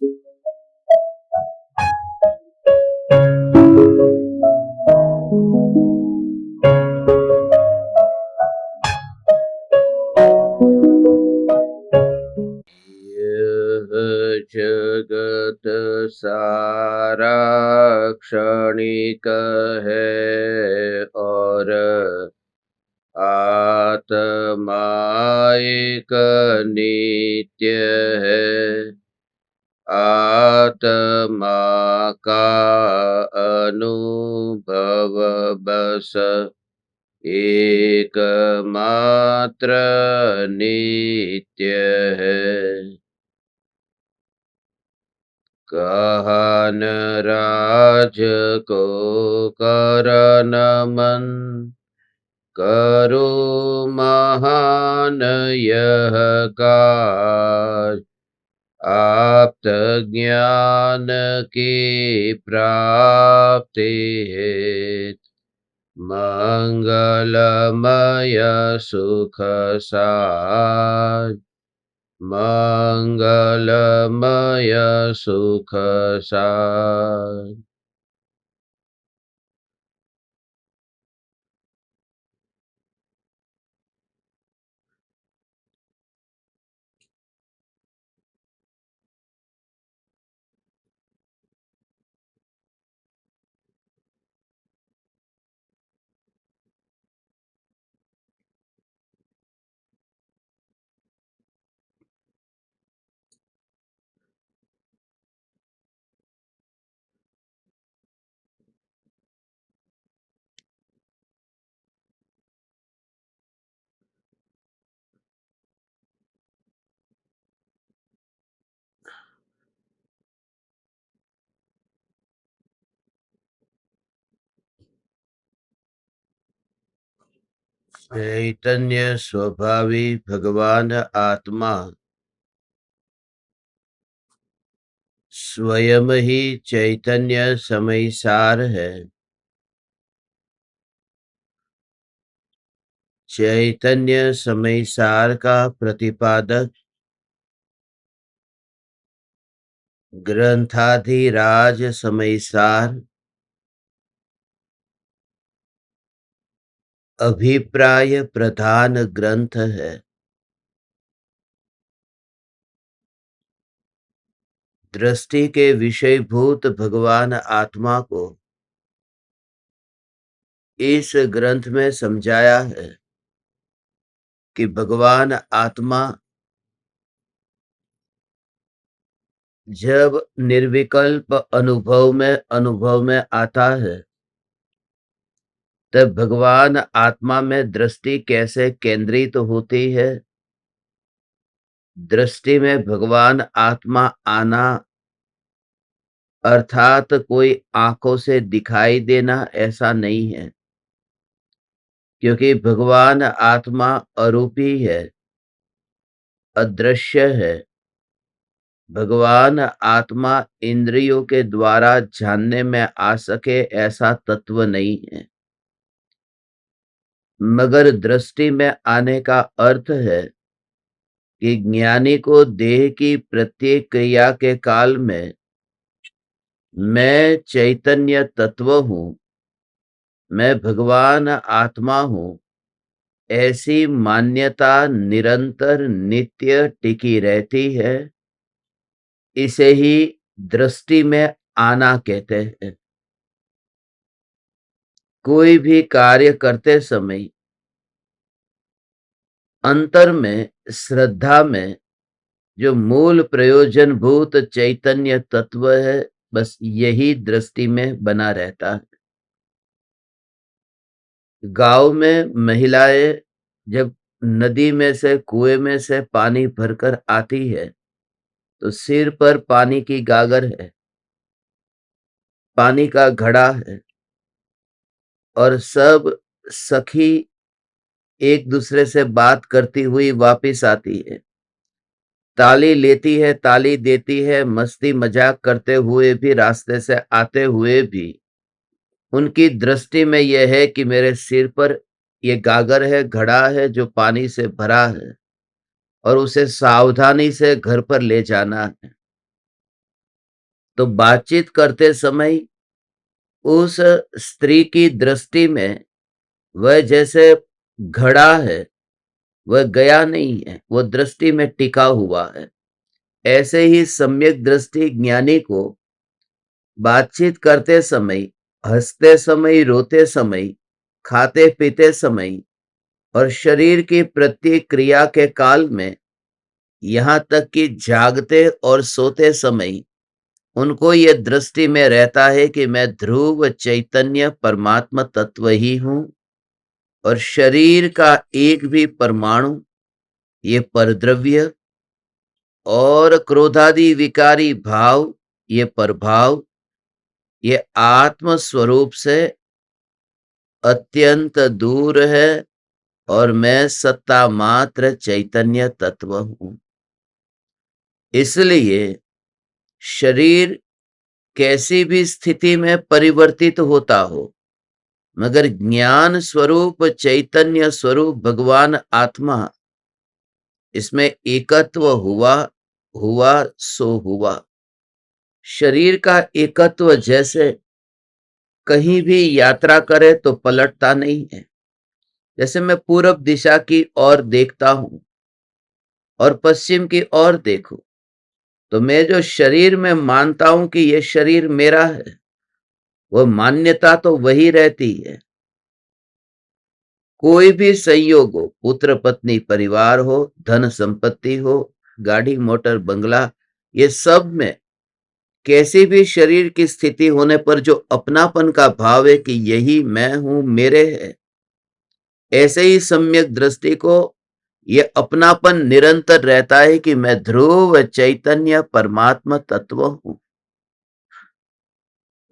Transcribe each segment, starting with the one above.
यह जगत सारा क्षणिक है और आत्मा एक नित्य है। आत्मा का अनुभव बस एकमात्र नित्य है। कहन राज को कर नमन, करो महान यह काज। आप्त ज्ञान की प्राप्ति हेत मंगलमय सुख साज। मंगलमय सुख साज। चैतन्य स्वभावी भगवान आत्मा स्वयं ही चैतन्य समय सार है। चैतन्य समय सार का प्रतिपादक ग्रंथाधिराज समय सार अभिप्राय प्रधान ग्रंथ है। दृष्टि के विषयभूत भगवान आत्मा को इस ग्रंथ में समझाया है कि भगवान आत्मा जब निर्विकल्प अनुभव में आता है, तब भगवान आत्मा में दृष्टि कैसे केंद्रित होती है। दृष्टि में भगवान आत्मा आना अर्थात कोई आंखों से दिखाई देना ऐसा नहीं है, क्योंकि भगवान आत्मा अरूपी है, अदृश्य है। भगवान आत्मा इंद्रियों के द्वारा जानने में आ सके ऐसा तत्व नहीं है, मगर दृष्टि में आने का अर्थ है कि ज्ञानी को देह की प्रत्येक क्रिया के काल में मैं चैतन्य तत्व हूँ, मैं भगवान आत्मा हूँ, ऐसी मान्यता निरंतर नित्य टिकी रहती है। इसे ही दृष्टि में आना कहते हैं। कोई भी कार्य करते समय अंतर में, श्रद्धा में जो मूल प्रयोजनभूत चैतन्य तत्व है, बस यही दृष्टि में बना रहता है। गांव में महिलाएं जब नदी में से, कुएं में से पानी भरकर आती है, तो सिर पर पानी की गागर है, पानी का घड़ा है, और सब सखी एक दूसरे से बात करती हुई वापस आती है। ताली लेती है, ताली देती है, मस्ती मजाक करते हुए भी, रास्ते से आते हुए भी उनकी दृष्टि में यह है कि मेरे सिर पर ये गागर है, घड़ा है जो पानी से भरा है, और उसे सावधानी से घर पर ले जाना है। तो बातचीत करते समय उस स्त्री की दृष्टि में वह जैसे घड़ा है, वह गया नहीं है, वह दृष्टि में टिका हुआ है। ऐसे ही सम्यक दृष्टि ज्ञानी को बातचीत करते समय, हंसते समय, रोते समय, खाते पीते समय और शरीर की प्रत्येक क्रिया के काल में, यहाँ तक कि जागते और सोते समय उनको ये दृष्टि में रहता है कि मैं ध्रुव चैतन्य परमात्मा तत्व ही हूं और शरीर का एक भी परमाणु ये परद्रव्य और क्रोधादि विकारी भाव ये परभाव ये आत्म स्वरूप से अत्यंत दूर है और मैं सत्ता मात्र चैतन्य तत्व हूं। इसलिए शरीर कैसी भी स्थिति में परिवर्तित होता हो, मगर ज्ञान स्वरूप चैतन्य स्वरूप भगवान आत्मा इसमें एकत्व हुआ सो हुआ। शरीर का एकत्व जैसे कहीं भी यात्रा करे तो पलटता नहीं है। जैसे मैं पूरब दिशा की ओर देखता हूं और पश्चिम की ओर देखूं, तो मैं जो शरीर में मानता हूं कि यह शरीर मेरा है, वह मान्यता तो वही रहती है। कोई भी संयोग हो, पुत्र पत्नी परिवार हो, धन संपत्ति हो, गाड़ी मोटर बंगला, ये सब में कैसी भी शरीर की स्थिति होने पर जो अपनापन का भाव है कि यही मैं हूं, मेरे है, ऐसे ही सम्यक दृष्टि को ये अपनापन निरंतर रहता है कि मैं ध्रुव चैतन्य परमात्मा तत्व हूं।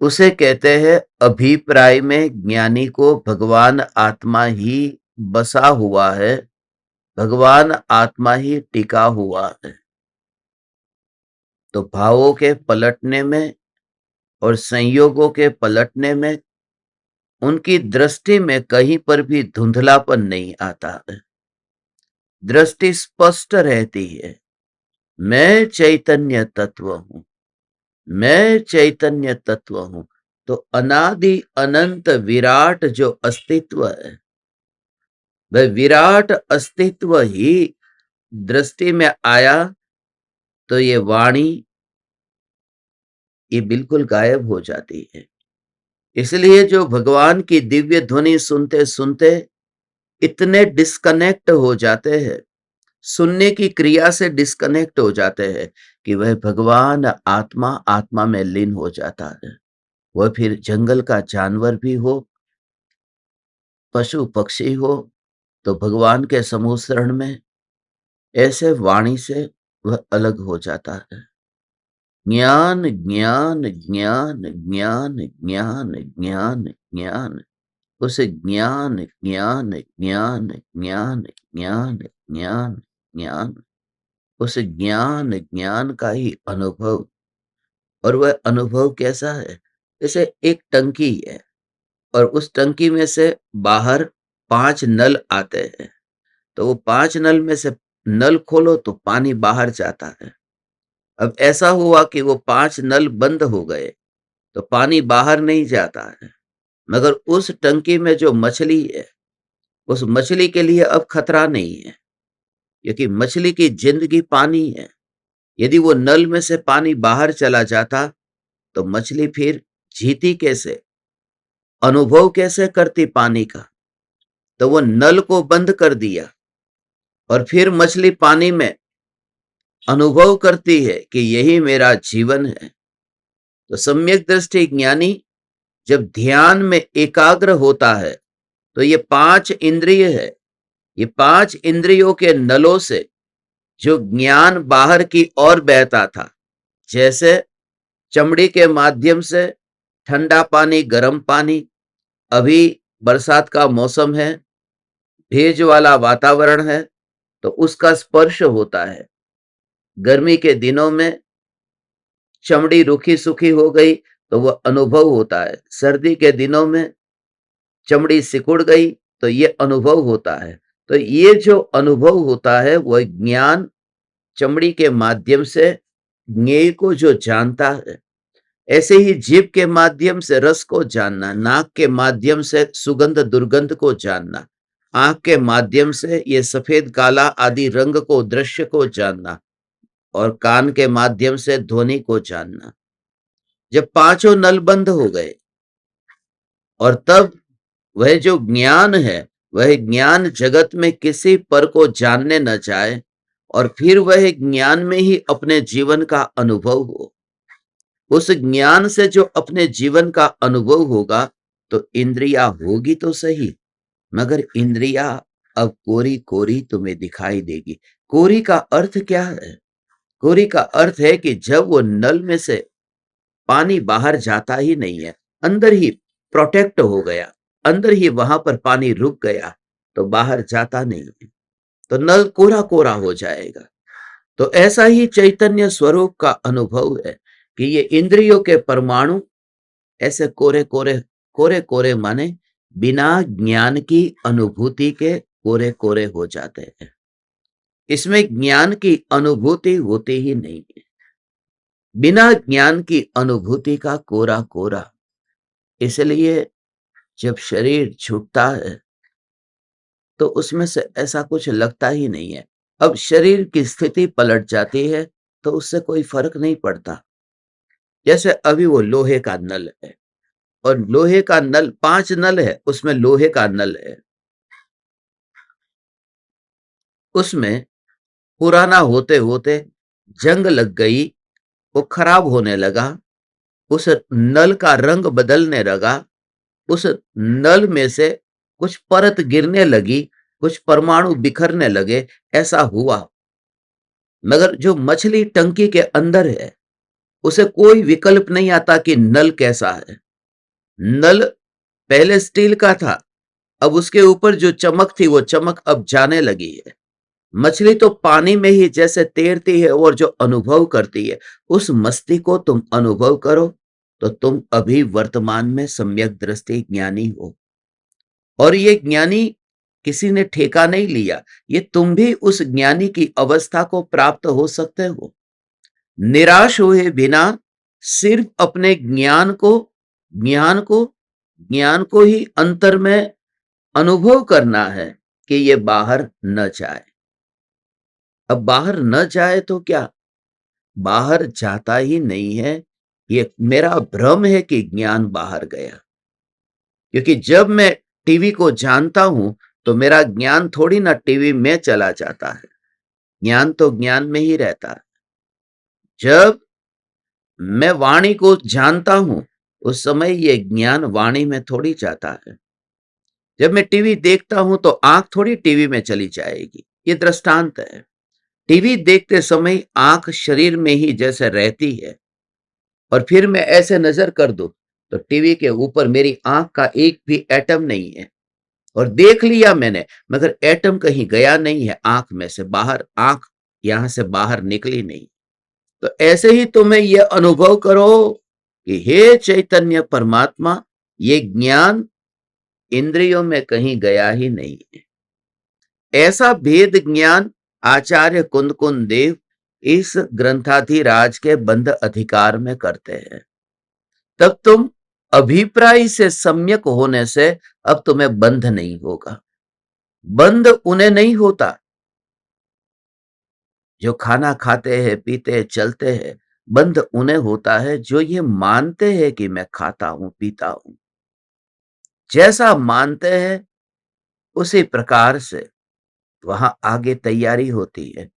उसे कहते हैं अभिप्राय में ज्ञानी को भगवान आत्मा ही बसा हुआ है, भगवान आत्मा ही टिका हुआ है। तो भावों के पलटने में और संयोगों के पलटने में उनकी दृष्टि में कहीं पर भी धुंधलापन नहीं आता है, दृष्टि स्पष्ट रहती है। मैं चैतन्य तत्व हूं, मैं चैतन्य तत्व हूं। तो अनादि अनंत विराट जो अस्तित्व है, वह विराट अस्तित्व ही दृष्टि में आया तो ये वाणी ये बिल्कुल गायब हो जाती है। इसलिए जो भगवान की दिव्य ध्वनि सुनते सुनते इतने डिस्कनेक्ट हो जाते हैं, सुनने की क्रिया से डिस्कनेक्ट हो जाते हैं कि वह भगवान आत्मा आत्मा में लीन हो जाता है। वह फिर जंगल का जानवर भी हो, पशु पक्षी हो, तो भगवान के समूह शरण में ऐसे वाणी से वह अलग हो जाता है। ज्ञान ज्ञान ज्ञान ज्ञान ज्ञान ज्ञान ज्ञान, उस ज्ञान ज्ञान ज्ञान ज्ञान ज्ञान ज्ञान ज्ञान, उस ज्ञान ज्ञान का ही अनुभव। और वह अनुभव कैसा है? जैसे एक टंकी है और उस टंकी में से बाहर 5 नल आते हैं, तो वो 5 नल में से नल खोलो तो पानी बाहर जाता है। अब ऐसा हुआ कि वो 5 नल बंद हो गए तो पानी बाहर नहीं जाता है, मगर उस टंकी में जो मछली है, उस मछली के लिए अब खतरा नहीं है, क्योंकि मछली की जिंदगी पानी है। यदि वो नल में से पानी बाहर चला जाता तो मछली फिर जीती कैसे, अनुभव कैसे करती पानी का? तो वो नल को बंद कर दिया और फिर मछली पानी में अनुभव करती है कि यही मेरा जीवन है। तो सम्यक दृष्टि ज्ञानी जब ध्यान में एकाग्र होता है तो ये 5 इंद्रिय है, ये 5 इंद्रियों के नलों से जो ज्ञान बाहर की ओर बहता था, जैसे चमड़ी के माध्यम से ठंडा पानी, गर्म पानी, अभी बरसात का मौसम है, भेज वाला वातावरण है, तो उसका स्पर्श होता है। गर्मी के दिनों में चमड़ी रूखी सूखी हो गई तो वह अनुभव होता है। सर्दी के दिनों में चमड़ी सिकुड़ गई तो ये अनुभव होता है। तो ये जो अनुभव होता है वह ज्ञान चमड़ी के माध्यम से ज्ञेय को जो जानता है, ऐसे ही जीभ के माध्यम से रस को जानना, नाक के माध्यम से सुगंध दुर्गंध को जानना, आंख के माध्यम से ये सफेद काला आदि रंग को दृश्य को जानना और कान के माध्यम से ध्वनि को जानना। जब पांचों नल बंद हो गए और तब वह जो ज्ञान है, वह ज्ञान जगत में किसी पर को जानने न जाए और फिर वह ज्ञान में ही अपने जीवन का अनुभव हो। उस ज्ञान से जो अपने जीवन का अनुभव होगा तो इंद्रिया होगी तो सही, मगर इंद्रिया अब कोरी कोरी तुम्हें दिखाई देगी। कोरी का अर्थ क्या है? कोरी का अर्थ है कि जब वो नल में से पानी बाहर जाता ही नहीं है, अंदर ही प्रोटेक्ट हो गया, अंदर ही वहां पर पानी रुक गया, तो बाहर जाता नहीं है, तो नल कोरा कोरा हो जाएगा। तो ऐसा ही चैतन्य स्वरूप का अनुभव है कि ये इंद्रियों के परमाणु ऐसे कोरे कोरे, कोरे कोरे माने बिना ज्ञान की अनुभूति के कोरे कोरे हो जाते हैं। इसमें ज्ञान की अनुभूति होती ही नहीं है। बिना ज्ञान की अनुभूति का कोरा कोरा। इसलिए जब शरीर छूटता है तो उसमें से ऐसा कुछ लगता ही नहीं है। अब शरीर की स्थिति पलट जाती है तो उससे कोई फर्क नहीं पड़ता। जैसे अभी वो लोहे का नल है और लोहे का नल, 5 नल है, उसमें लोहे का नल है। उसमें पुराना होते होते जंग लग गई, वो खराब होने लगा, उस नल का रंग बदलने लगा, उस नल में से कुछ परत गिरने लगी, कुछ परमाणु बिखरने लगे, ऐसा हुआ। मगर जो मछली टंकी के अंदर है उसे कोई विकल्प नहीं आता कि नल कैसा है। नल पहले स्टील का था, अब उसके ऊपर जो चमक थी वो चमक अब जाने लगी है। मछली तो पानी में ही जैसे तैरती है और जो अनुभव करती है, उस मस्ती को तुम अनुभव करो तो तुम अभी वर्तमान में सम्यक दृष्टि ज्ञानी हो। और ये ज्ञानी किसी ने ठेका नहीं लिया, ये तुम भी उस ज्ञानी की अवस्था को प्राप्त हो सकते हो। निराश हुए बिना सिर्फ अपने ज्ञान को ज्ञान को ही अंतर में अनुभव करना है कि ये बाहर न जाए। अब बाहर न जाए तो क्या? बाहर जाता ही नहीं है। ये मेरा भ्रम है कि ज्ञान बाहर गया, क्योंकि जब मैं टीवी को जानता हूं तो मेरा ज्ञान थोड़ी ना टीवी में चला जाता है। ज्ञान तो ज्ञान में ही रहता है। जब मैं वाणी को जानता हूं उस समय ये ज्ञान वाणी में थोड़ी जाता है। जब मैं टीवी देखता हूं तो आंख थोड़ी टीवी में चली जाएगी। ये दृष्टांत है। टीवी देखते समय आंख शरीर में ही जैसे रहती है और फिर मैं ऐसे नजर कर दूं तो टीवी के ऊपर मेरी आंख का एक भी एटम नहीं है और देख लिया मैंने, मगर एटम कहीं गया नहीं है आंख में से बाहर, आंख यहां से बाहर निकली नहीं। तो ऐसे ही तुम्हें यह अनुभव करो कि हे चैतन्य परमात्मा, ये ज्ञान इंद्रियों में कहीं गया ही नहीं है। ऐसा भेद ज्ञान आचार्य कुंद कुंद देव इस ग्रंथाधिराज के बंध अधिकार में करते हैं। तब तुम अभिप्राय से सम्यक होने से अब तुम्हें बंध नहीं होगा। बंध उन्हें नहीं होता जो खाना खाते हैं, पीते हैं, चलते हैं। बंध उन्हें होता है जो ये मानते हैं कि मैं खाता हूं, पीता हूं। जैसा मानते हैं उसी प्रकार से वहां आगे तैयारी होती है।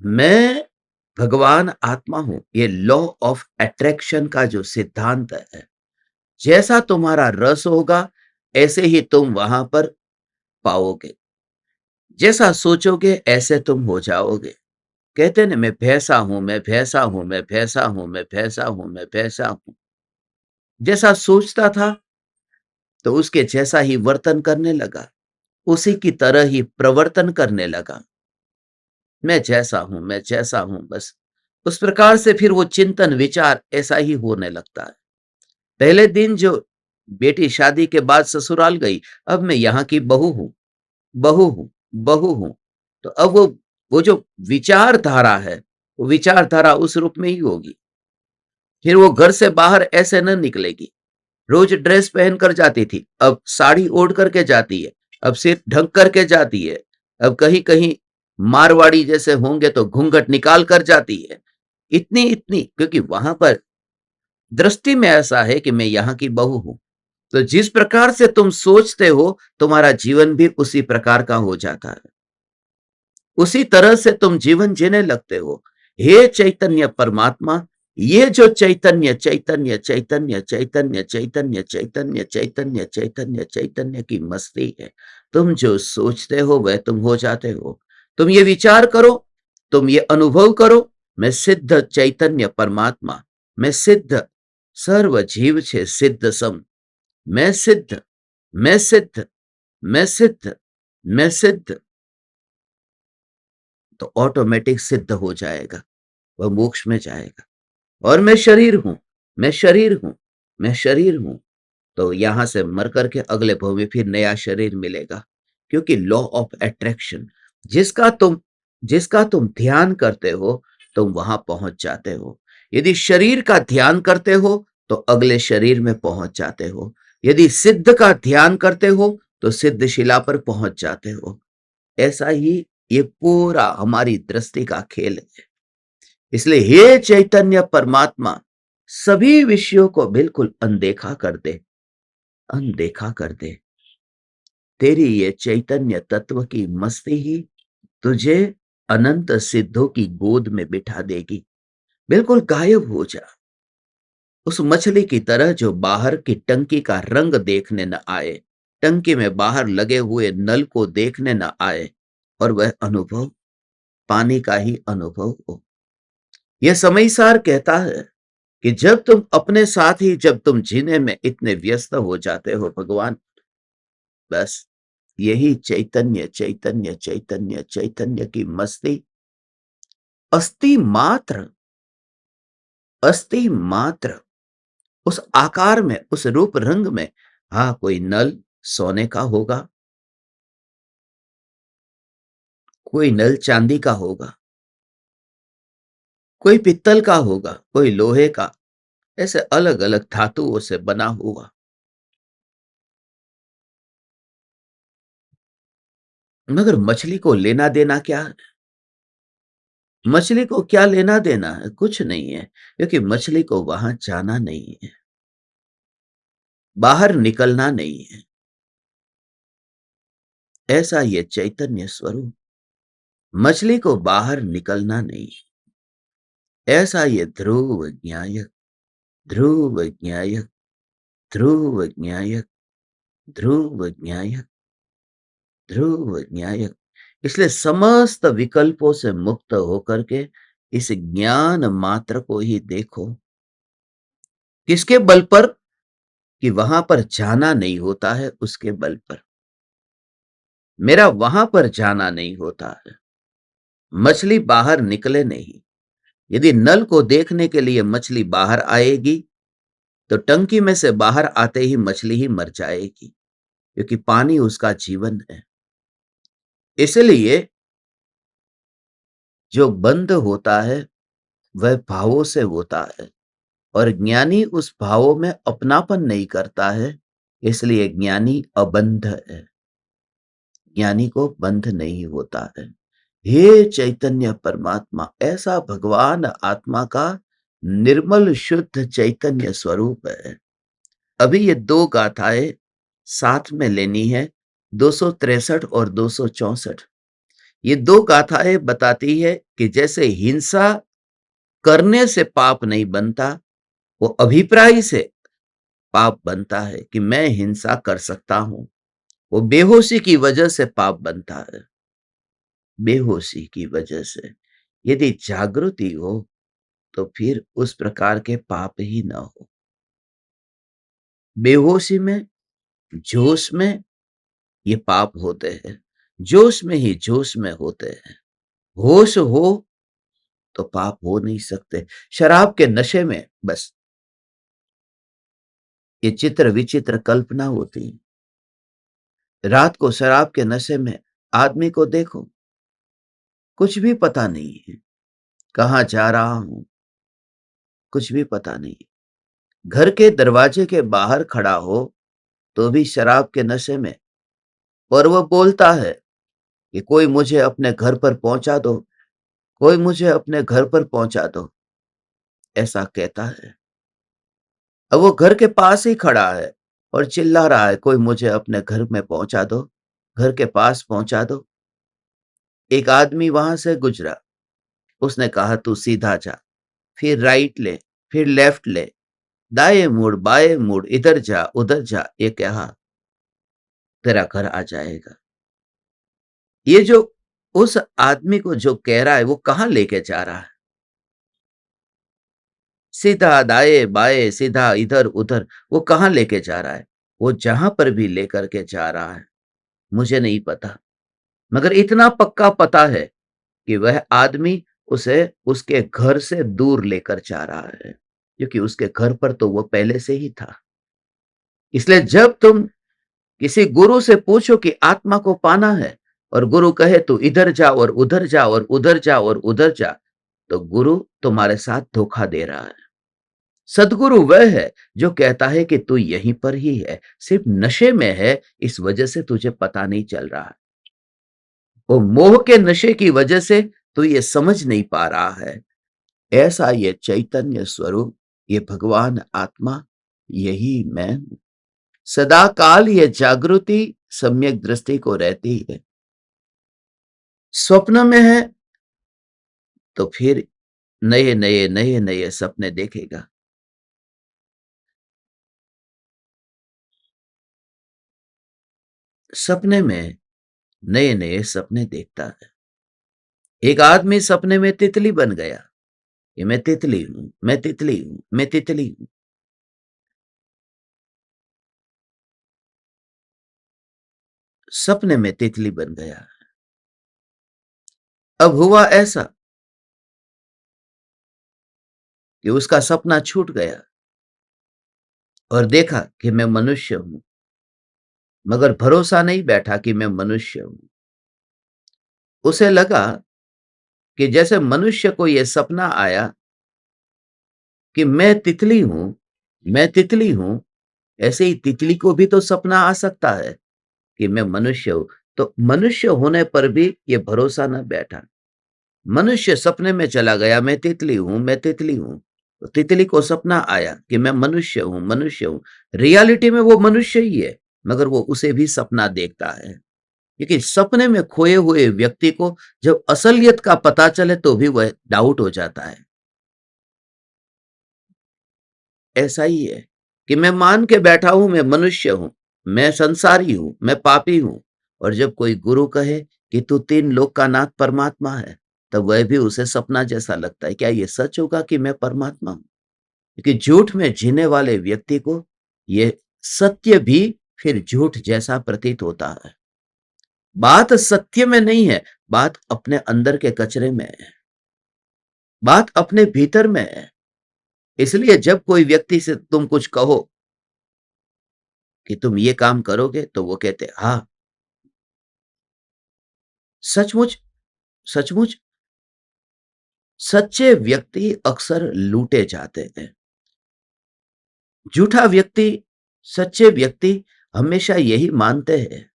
मैं भगवान आत्मा हूं। ये लॉ ऑफ अट्रैक्शन का जो सिद्धांत है, जैसा तुम्हारा रस होगा ऐसे ही तुम वहां पर पाओगे। जैसा सोचोगे ऐसे तुम हो जाओगे। कहते ना, मैं भैंसा हूं, मैं भैंसा हूं, मैं भैंसा हूं, मैं भैंसा हूं, मैं भैंसा हूं। जैसा सोचता था तो उसके जैसा ही वर्तन करने लगा, उसी की तरह ही प्रवर्तन करने लगा। मैं जैसा हूं, मैं जैसा हूं, बस उस प्रकार से फिर वो चिंतन विचार ऐसा ही होने लगता है। पहले दिन जो बेटी शादी के बाद ससुराल गई, अब मैं यहाँ की बहू हूं, बहू हूं, बहू हूं। तो अब वो जो विचारधारा है, वो विचारधारा उस रूप में ही होगी। फिर वो घर से बाहर ऐसे न निकलेगी। रोज ड्रेस पहन कर जाती थी, अब साड़ी ओढ़ करके जाती है, अब सिर ढक करके जाती है, अब कहीं कहीं मारवाड़ी जैसे होंगे तो घूंघट निकाल कर जाती है। इतनी इतनी, क्योंकि वहां पर दृष्टि में ऐसा है कि मैं यहाँ की बहू हूं। तो जिस प्रकार से तुम सोचते हो, तुम्हारा जीवन भी उसी प्रकार का हो जाता है, उसी तरह से तुम जीवन जीने लगते हो। हे चैतन्य परमात्मा, ये जो चैतन्य चैतन्य चैतन्य चैतन्य चैतन्य चैतन्य चैतन्य चैतन्य चैतन्य की मस्ती है। तुम जो सोचते हो वह तुम हो जाते हो। तुम ये विचार करो, तुम ये अनुभव करो, मैं सिद्ध चैतन्य परमात्मा, मैं सिद्ध, सर्व जीव छे सिद्ध सम, मैं सिद्ध, मैं सिद्ध, मैं सिद्ध, मैं सिद्ध। तो ऑटोमेटिक सिद्ध हो जाएगा, वह मोक्ष में जाएगा। और मैं शरीर हूं, मैं शरीर हूं, मैं शरीर हूं। तो यहां से मर करके अगले भव में फिर नया शरीर मिलेगा, क्योंकि लॉ ऑफ अट्रैक्शन, जिसका तुम जिसका तुम ध्यान करते हो, तुम वहां पहुंच जाते हो। यदि शरीर का ध्यान करते हो तो अगले शरीर में पहुंच जाते हो। यदि सिद्ध का ध्यान करते हो तो सिद्ध शिला पर पहुंच जाते हो। ऐसा ही ये पूरा हमारी दृष्टि का खेल है। इसलिए हे चैतन्य परमात्मा, सभी विषयों को बिल्कुल अनदेखा कर दे, अनदेखा कर दे। तेरी ये चैतन्य तत्व की मस्ती ही तुझे अनंत सिद्धों की गोद में बिठा देगी। बिल्कुल गायब हो जा, उस मछली की तरह जो बाहर की टंकी का रंग देखने न आए, टंकी में बाहर लगे हुए नल को देखने न आए, और वह अनुभव पानी का ही अनुभव हो। यह समयसार कहता है कि जब तुम अपने साथ ही, जब तुम जीने में इतने व्यस्त हो जाते हो भगवान, बस यही चैतन्य चैतन्य चैतन्य चैतन्य की मस्ती, अस्थि मात्र, अस्थि मात्र उस आकार में, उस रूप रंग में। हाँ, कोई नल सोने का होगा, कोई नल चांदी का होगा, कोई पित्तल का होगा, कोई लोहे का, ऐसे अलग अलग धातुओं से बना हुआ। मगर मछली को लेना देना क्या है? मछली को क्या लेना देना है? कुछ नहीं है, क्योंकि मछली को वहां जाना नहीं है, बाहर निकलना नहीं है। ऐसा ये चैतन्य स्वरूप, मछली को बाहर निकलना नहीं है। ऐसा ये ध्रुव ज्ञायक, ध्रुव ज्ञायक, ध्रुव ज्ञायक, ध्रुव ज्ञायक, ध्रुव ज्ञायक। इसलिए समस्त विकल्पों से मुक्त होकर के इस ज्ञान मात्र को ही देखो। किसके बल पर? कि वहां पर जाना नहीं होता है, उसके बल पर। मेरा वहां पर जाना नहीं होता है, मछली बाहर निकले नहीं। यदि नल को देखने के लिए मछली बाहर आएगी तो टंकी में से बाहर आते ही मछली ही मर जाएगी, क्योंकि पानी उसका जीवन है। इसलिए जो बंद होता है वह भावों से होता है, और ज्ञानी उस भावों में अपनापन नहीं करता है। इसलिए ज्ञानी अबंध है, ज्ञानी को बंध नहीं होता है। हे चैतन्य परमात्मा, ऐसा भगवान आत्मा का निर्मल शुद्ध चैतन्य स्वरूप है। अभी ये दो गाथाएं साथ में लेनी है, 263 और 264। ये दो गाथाएं बताती है कि जैसे हिंसा करने से पाप नहीं बनता, वो अभिप्राय से पाप बनता है कि मैं हिंसा कर सकता हूं। वो बेहोशी की वजह से पाप बनता है, बेहोशी की वजह से। यदि जागृति हो तो फिर उस प्रकार के पाप ही ना हो। बेहोशी में, जोश में ये पाप होते हैं, जोश में ही जोश में होते हैं। होश हो तो पाप हो नहीं सकते। शराब के नशे में बस ये चित्र विचित्र कल्पना होती है। रात को शराब के नशे में आदमी को देखो, कुछ भी पता नहीं है, कहां जा रहा हूं, कुछ भी पता नहीं। घर के दरवाजे के बाहर खड़ा हो तो भी शराब के नशे में, और वो बोलता है कि कोई मुझे अपने घर पर पहुंचा दो, कोई मुझे अपने घर पर पहुंचा दो, ऐसा कहता है। अब वो घर के पास ही खड़ा है और चिल्ला रहा है, कोई मुझे अपने घर में पहुंचा दो, घर के पास पहुंचा दो। एक आदमी वहां से गुजरा, उसने कहा तू सीधा जा, फिर राइट ले, फिर लेफ्ट ले, दाएं मुड़ बाएं मुड़, इधर जा उधर जा, ये कहा तेरा घर आ जाएगा। ये जो उस आदमी को जो कह रहा है वो कहां लेके जा रहा है? सीधा दाएं बाएं, सीधा इधर उधर, वो कहां लेके जा रहा है? वो जहां पर भी लेकर के जा रहा है मुझे नहीं पता, मगर इतना पक्का पता है कि वह आदमी उसे उसके घर से दूर लेकर जा रहा है, क्योंकि उसके घर पर तो वो पहले से ही था। इसलिए जब तुम किसी गुरु से पूछो कि आत्मा को पाना है और गुरु कहे तू इधर जा और उधर जा और उधर जा और उधर जा, तो गुरु तुम्हारे साथ धोखा दे रहा है। सदगुरु वह है जो कहता है कि तू यहीं पर ही है, सिर्फ नशे में है, इस वजह से तुझे पता नहीं चल रहा है। वो मोह के नशे की वजह से तू ये समझ नहीं पा रहा है। ऐसा ये चैतन्य स्वरूप, ये भगवान आत्मा, यही मैं हूं। सदा काल ये जागृति सम्यक दृष्टि को रहती है। स्वप्न में है तो फिर नए नए नए नए सपने देखेगा। सपने में नए नए सपने देखता है। एक आदमी सपने में तितली बन गया कि मैं तितली हूं, मैं तितली हूं, मैं तितली हूं। सपने में तितली बन गया। अब हुआ ऐसा कि उसका सपना छूट गया और देखा कि मैं मनुष्य हूं, मगर भरोसा नहीं बैठा कि मैं मनुष्य हूं। उसे लगा कि जैसे मनुष्य को यह सपना आया कि मैं तितली हूं, मैं तितली हूं, ऐसे ही तितली को भी तो सपना आ सकता है कि मैं मनुष्य हूं। तो मनुष्य होने पर भी यह भरोसा न बैठा। मनुष्य सपने में चला गया, मैं तितली हूं, मैं तितली हूं। तो तितली को सपना आया कि मैं मनुष्य हूं, मनुष्य हूं। रियलिटी में वो मनुष्य ही है, मगर वो उसे भी सपना देखता है, क्योंकि सपने में खोए हुए व्यक्ति को जब असलियत का पता चले तो भी वह डाउट हो जाता है। ऐसा ही है कि मैं मान के बैठा हूं, मैं मनुष्य हूं, मैं संसारी हूं, मैं पापी हूं, और जब कोई गुरु कहे कि तू तीन लोक का नाथ परमात्मा है, तब वह भी उसे सपना जैसा लगता है। क्या ये सच होगा कि मैं परमात्मा हूं? क्योंकि झूठ में जीने वाले व्यक्ति को ये सत्य भी फिर झूठ जैसा प्रतीत होता है। बात सत्य में नहीं है, बात अपने अंदर के कचरे में है, बात अपने भीतर में है। इसलिए जब कोई व्यक्ति से तुम कुछ कहो कि तुम ये काम करोगे, तो वो कहते हाँ। सचमुच, सचमुच सच्चे व्यक्ति अक्सर लूटे जाते हैं। झूठा व्यक्ति, सच्चे व्यक्ति हमेशा यही मानते हैं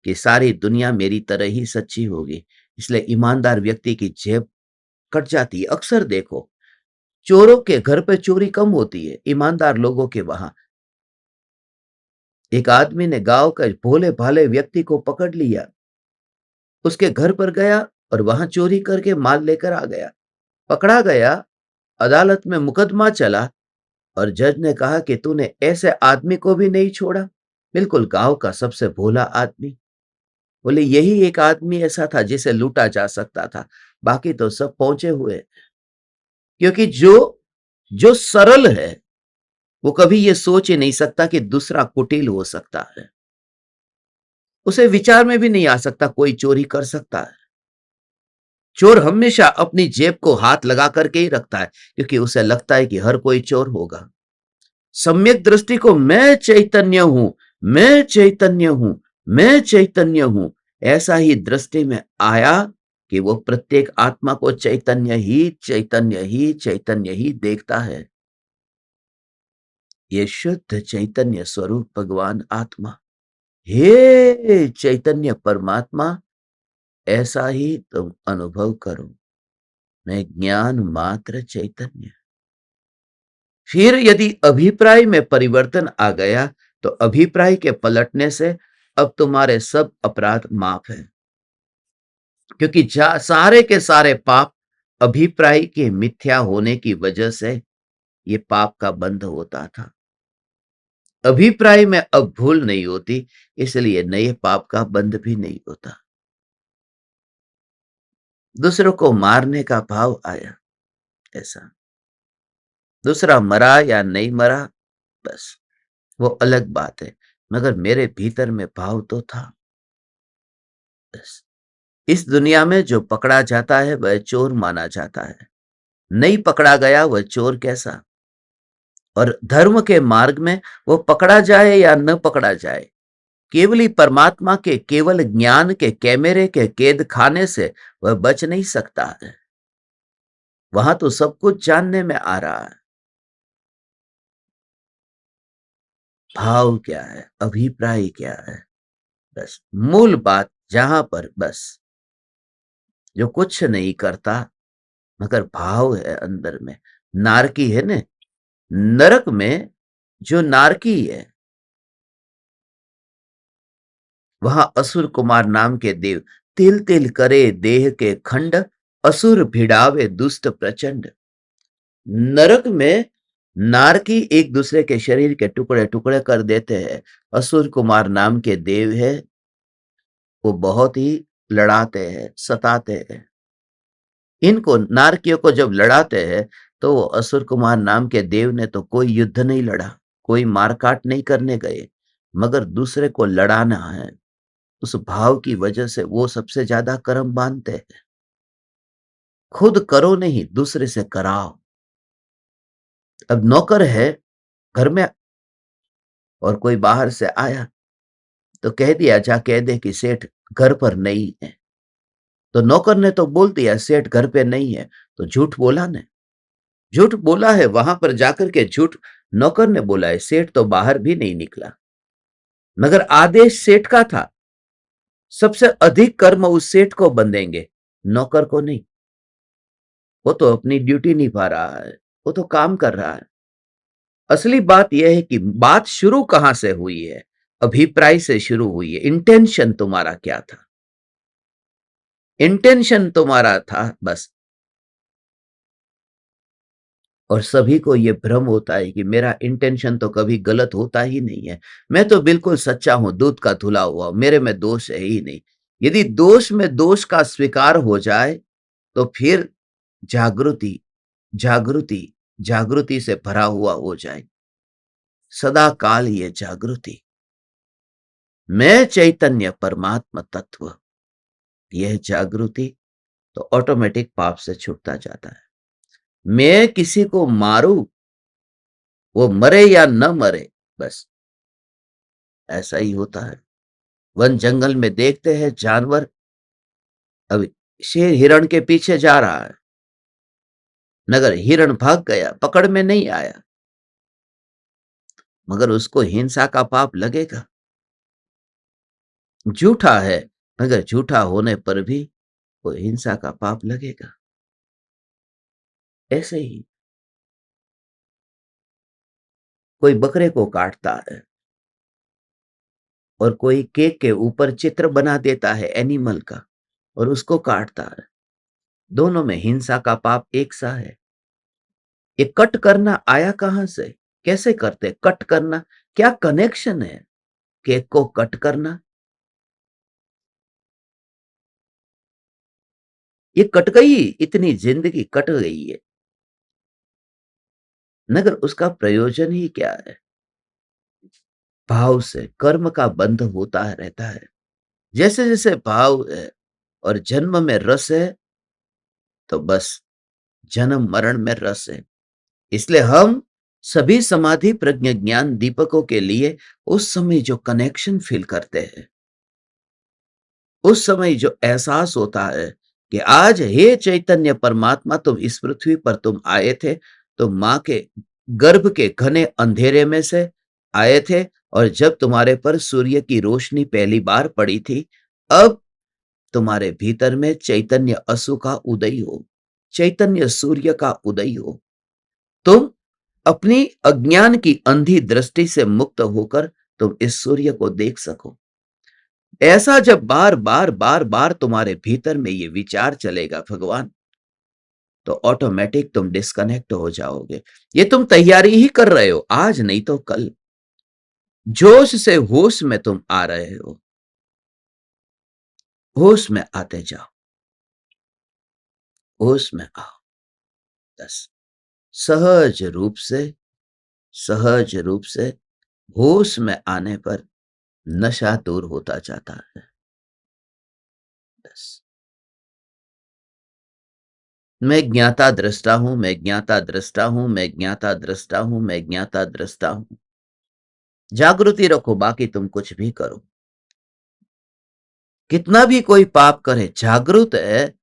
कि सारी दुनिया मेरी तरह ही सच्ची होगी, इसलिए ईमानदार व्यक्ति की जेब कट जाती है। अक्सर देखो, चोरों के घर पे चोरी कम होती है, ईमानदार लोगों के वहां। एक आदमी ने गांव का भोले भाले व्यक्ति को पकड़ लिया, उसके घर पर गया और वहां चोरी करके माल लेकर आ गया। पकड़ा गया, अदालत में मुकदमा चला और जज ने कहा कि तूने ऐसे आदमी को भी नहीं छोड़ा, बिल्कुल गांव का सबसे भोला आदमी। बोले यही एक आदमी ऐसा था जिसे लूटा जा सकता था, बाकी तो सब पहुंचे हुए। क्योंकि जो जो सरल है वो कभी ये सोच ही नहीं सकता कि दूसरा कुटिल हो सकता है। उसे विचार में भी नहीं आ सकता कोई चोरी कर सकता है। चोर हमेशा अपनी जेब को हाथ लगा करके ही रखता है, क्योंकि उसे लगता है कि हर कोई चोर होगा। सम्यक दृष्टि को मैं चैतन्य हूं, मैं चैतन्य हूं, मैं चैतन्य हूं, ऐसा ही दृष्टि में आया कि वो प्रत्येक आत्मा को चैतन्य ही चैतन्य ही चैतन्य ही देखता है। ये शुद्ध चैतन्य स्वरूप भगवान आत्मा, हे चैतन्य परमात्मा, ऐसा ही तुम अनुभव करो। मैं ज्ञान मात्र चैतन्य। फिर यदि अभिप्राय में परिवर्तन आ गया तो अभिप्राय के पलटने से अब तुम्हारे सब अपराध माफ है, क्योंकि सारे के सारे पाप अभिप्राय के मिथ्या होने की वजह से ये पाप का बंध होता था। अभिप्राय में अब भूल नहीं होती, इसलिए नए पाप का बंध भी नहीं होता। दूसरों को मारने का भाव आया, ऐसा दूसरा मरा या नहीं मरा बस वो अलग बात है, मगर मेरे भीतर में भाव तो था। बस इस दुनिया में जो पकड़ा जाता है वह चोर माना जाता है, नहीं पकड़ा गया वह चोर कैसा। और धर्म के मार्ग में वो पकड़ा जाए या न पकड़ा जाए, केवली परमात्मा के केवल ज्ञान के कैमरे के कैद खाने से वह बच नहीं सकता है। वहां तो सब कुछ जानने में आ रहा है। भाव क्या है, अभिप्राय क्या है, बस मूल बात जहां पर बस जो कुछ नहीं करता मगर भाव है अंदर में। नारकी है ने, नरक में जो नारकी है वहां असुर कुमार नाम के देव तिल तिल करे देह के खंड, असुर भिड़ावे दुष्ट प्रचंड। नरक में नारकी एक दूसरे के शरीर के टुकड़े टुकड़े कर देते हैं। असुर कुमार नाम के देव है, वो बहुत ही लड़ाते हैं, सताते हैं। इनको नारकियों को जब लड़ाते हैं तो वो असुर कुमार नाम के देव ने तो कोई युद्ध नहीं लड़ा, कोई मारकाट नहीं करने गए, मगर दूसरे को लड़ाना है। उस भाव की वजह से वो सबसे ज्यादा कर्म बांधते हैं। खुद करो नहीं, दूसरे से कराओ। अब नौकर है घर में और कोई बाहर से आया तो कह दिया, जा कह दे कि सेठ घर पर नहीं है। तो नौकर ने तो बोल दिया सेठ घर पे नहीं है, तो झूठ बोला ने, झूठ बोला है। वहां पर जाकर के झूठ नौकर ने बोला है, सेठ तो बाहर भी नहीं निकला, मगर आदेश सेठ का था। सबसे अधिक कर्म उस सेठ को बंधेंगे, नौकर को नहीं। वो तो अपनी ड्यूटी निभा रहा है, वो तो काम कर रहा है। असली बात यह है कि बात शुरू कहां से हुई है, अभिप्राय से शुरू हुई है। इंटेंशन तुम्हारा क्या था, इंटेंशन तुम्हारा था बस। और सभी को यह भ्रम होता है कि मेरा इंटेंशन तो कभी गलत होता ही नहीं है, मैं तो बिल्कुल सच्चा हूं, दूध का धुला हुआ, मेरे में दोष है ही नहीं। यदि दोष में दोष का स्वीकार हो जाए तो फिर जागृति जागृति जागृति से भरा हुआ हो जाए, सदा काल ये जागृति। मैं चैतन्य परमात्मा तत्व, यह जागृति तो ऑटोमेटिक पाप से छूटता जाता है। मैं किसी को मारूं, वो मरे या न मरे, बस ऐसा ही होता है। वन जंगल में देखते हैं जानवर, अभी शेर हिरण के पीछे जा रहा है, मगर हिरण भाग गया, पकड़ में नहीं आया, मगर उसको हिंसा का पाप लगेगा। झूठा है, मगर झूठा होने पर भी वो हिंसा का पाप लगेगा। ऐसे ही कोई बकरे को काटता है और कोई केक के ऊपर चित्र बना देता है एनिमल का और उसको काटता है, दोनों में हिंसा का पाप एक सा है। ये कट करना आया कहां से, कैसे करते कट करना, क्या कनेक्शन है केक को कट करना। ये कट गई, इतनी जिंदगी कट गई है, मगर उसका प्रयोजन ही क्या है। भाव से कर्म का बंध होता रहता है। जैसे जैसे भाव है और जन्म में रस है तो बस जन्म मरण में रस है। इसलिए हम सभी समाधि प्रज्ञा ज्ञान दीपकों के लिए उस समय जो कनेक्शन फील करते हैं, उस समय जो एहसास होता है कि आज हे चैतन्य परमात्मा, तुम इस पृथ्वी पर तुम आए थे, तुम मां के गर्भ के घने अंधेरे में से आए थे, और जब तुम्हारे पर सूर्य की रोशनी पहली बार पड़ी थी, अब तुम्हारे भीतर में चैतन्य असु का उदय हो, चैतन्य सूर्य का उदय हो। तुम अपनी अज्ञान की अंधी दृष्टि से मुक्त होकर तुम इस सूर्य को देख सको। ऐसा जब बार बार बार बार तुम्हारे भीतर में ये विचार चलेगा भगवान, तो ऑटोमेटिक तुम डिस्कनेक्ट हो जाओगे। ये तुम तैयारी ही कर रहे हो, आज नहीं तो कल। जोश से होश में तुम आ रहे हो, होश में आते जाओ, होश में आओ। बस सहज रूप से, सहज रूप से होश में आने पर नशा दूर होता जाता है। बस मैं ज्ञाता दृष्टा हूं, मैं ज्ञाता दृष्टा हूं, मैं ज्ञाता दृष्टा हूं, मैं ज्ञाता दृष्टा हूं। जागृति रखो, बाकी तुम कुछ भी करो। कितना भी कोई पाप करे, जागृत है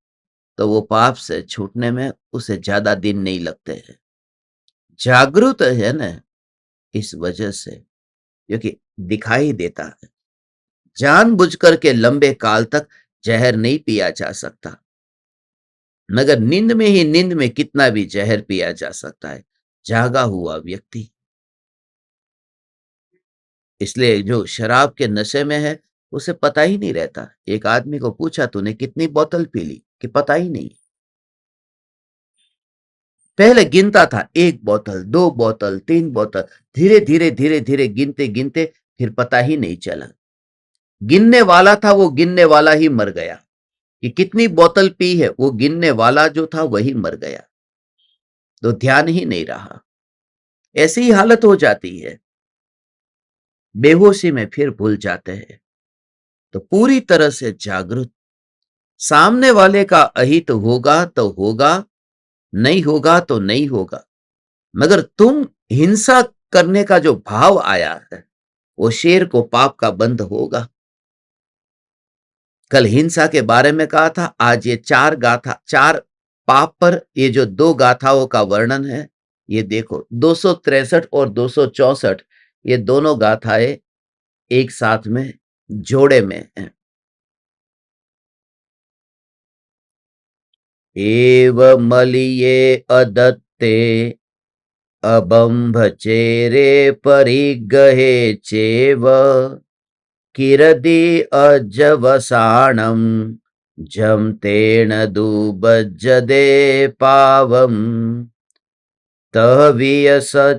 तो वो पाप से छूटने में उसे ज्यादा दिन नहीं लगते हैं। जागृत है ना, इस वजह से क्योंकि दिखाई देता है। जानबूझकर के लंबे काल तक जहर नहीं पिया जा सकता, मगर नींद में ही नींद में कितना भी जहर पिया जा सकता है जागा हुआ व्यक्ति। इसलिए जो शराब के नशे में है उसे पता ही नहीं रहता। एक आदमी को पूछा तूने कितनी बोतल पी ली, कि पता ही नहीं। पहले गिनता था, 1 बोतल, 2 बोतल, 3 बोतल, धीरे धीरे धीरे धीरे गिनते गिनते फिर पता ही नहीं चला। गिनने वाला था वो गिनने वाला ही मर गया, कि कितनी बोतल पी है वो गिनने वाला जो था वही मर गया, तो ध्यान ही नहीं रहा। ऐसी ही हालत हो जाती है, बेहोशी में फिर भूल जाते हैं। तो पूरी तरह से जागृत, सामने वाले का अहित होगा तो होगा, नहीं होगा तो नहीं होगा, मगर तुम हिंसा करने का जो भाव आया है वो शेर को पाप का बंध होगा। कल हिंसा के बारे में कहा था, आज ये 4 पाप पर ये जो 2 गाथाओं का वर्णन है, ये देखो 263 और 264, ये दोनों गाथाएं एक साथ में जोड़े में हैं। एव मलिये अदत्ते अबंभ चेरे परिगहे चेव किरदि अजवसाणं जम तेण दुबज्जदे पावम तहवीयसच्चेदत्ते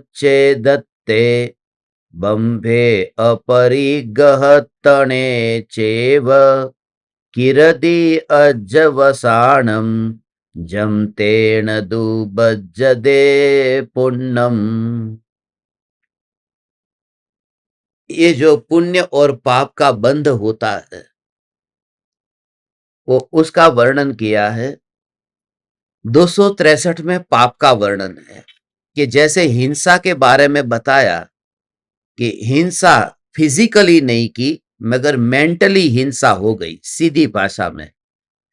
बंभे अपरिगहत्तणे चेव किरदि अजवसाणं जम तेण दुबज्जदे पुण्यम। ये जो पुण्य और पाप का बंध होता है वो उसका वर्णन किया है। 263 में पाप का वर्णन है कि जैसे हिंसा के बारे में बताया कि हिंसा फिजिकली नहीं की मगर मेंटली हिंसा हो गई। सीधी भाषा में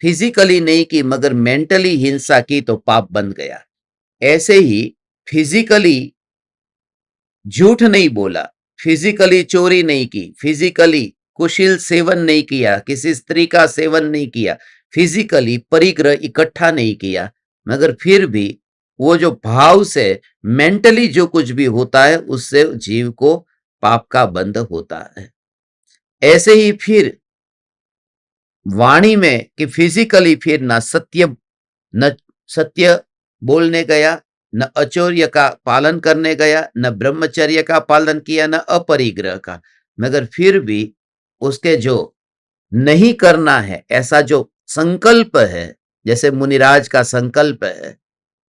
फिजिकली नहीं की मगर मेंटली हिंसा की तो पाप बन गया। ऐसे ही फिजिकली झूठ नहीं बोला, फिजिकली चोरी नहीं की, फिजिकली कुशील सेवन नहीं किया, किसी स्त्री का सेवन नहीं किया, फिजिकली परिग्रह इकट्ठा नहीं किया, मगर फिर भी वो जो भाव से मेंटली जो कुछ भी होता है उससे जीव को पाप का बंध होता है। ऐसे ही फिर वाणी में कि फिजिकली फिर न सत्य बोलने गया, न अचौर्य का पालन करने गया, न ब्रह्मचर्य का पालन किया, न अपरिग्रह का, मगर फिर भी उसके जो नहीं करना है ऐसा जो संकल्प है, जैसे मुनिराज का संकल्प है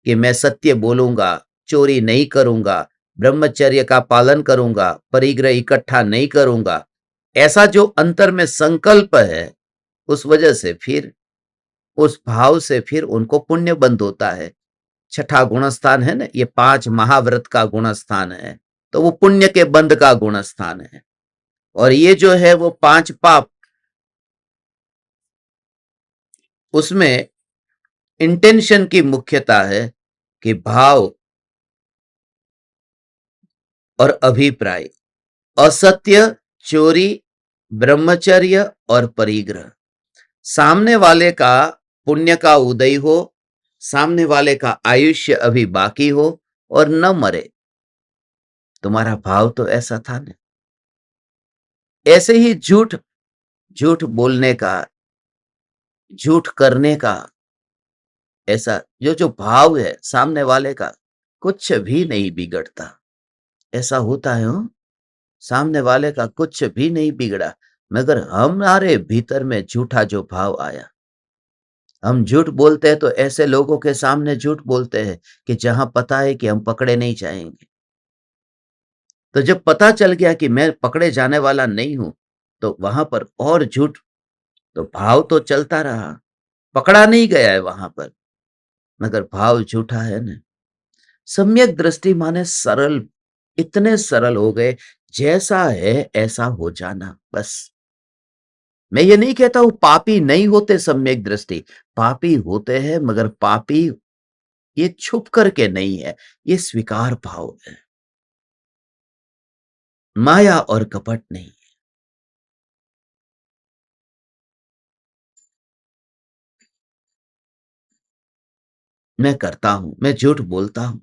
कि मैं सत्य बोलूंगा, चोरी नहीं करूंगा, ब्रह्मचर्य का पालन करूंगा, परिग्रह इकट्ठा नहीं करूंगा, ऐसा जो अंतर में संकल्प है, उस वजह से फिर उस भाव से फिर उनको पुण्य बंध होता है। छठा गुणस्थान है ना, ये 5 महाव्रत का गुणस्थान है, तो वो पुण्य के बंध का गुणस्थान है। और ये जो है वो 5 पाप, उसमें इंटेंशन की मुख्यता है कि भाव और अभिप्राय, असत्य, चोरी, ब्रह्मचर्य और परिग्रह। सामने वाले का पुण्य का उदय हो, सामने वाले का आयुष्य अभी बाकी हो और न मरे। तुम्हारा भाव तो ऐसा था ना। ऐसे ही झूठ, झूठ बोलने का, झूठ करने का, ऐसा जो जो भाव है सामने वाले का, कुछ भी नहीं बिगड़ता। ऐसा होता है हो? सामने वाले का कुछ भी नहीं बिगड़ा, मगर हमारे भीतर में झूठा जो भाव आया। हम झूठ बोलते हैं तो ऐसे लोगों के सामने झूठ बोलते हैं कि जहां पता है कि हम पकड़े नहीं जाएंगे। तो जब पता चल गया कि मैं पकड़े जाने वाला नहीं हूं, तो वहां पर और झूठ, तो भाव तो चलता रहा, पकड़ा नहीं गया है वहां पर, मगर भाव झूठा है ना। सम्यक दृष्टि माने सरल, इतने सरल हो गए, जैसा है ऐसा हो जाना बस। मैं ये नहीं कहता हूं पापी नहीं होते सम्यक दृष्टि, पापी होते हैं, मगर पापी ये छुप करके नहीं है, ये स्वीकार भाव है, माया और कपट नहीं। मैं करता हूं, मैं झूठ बोलता हूं,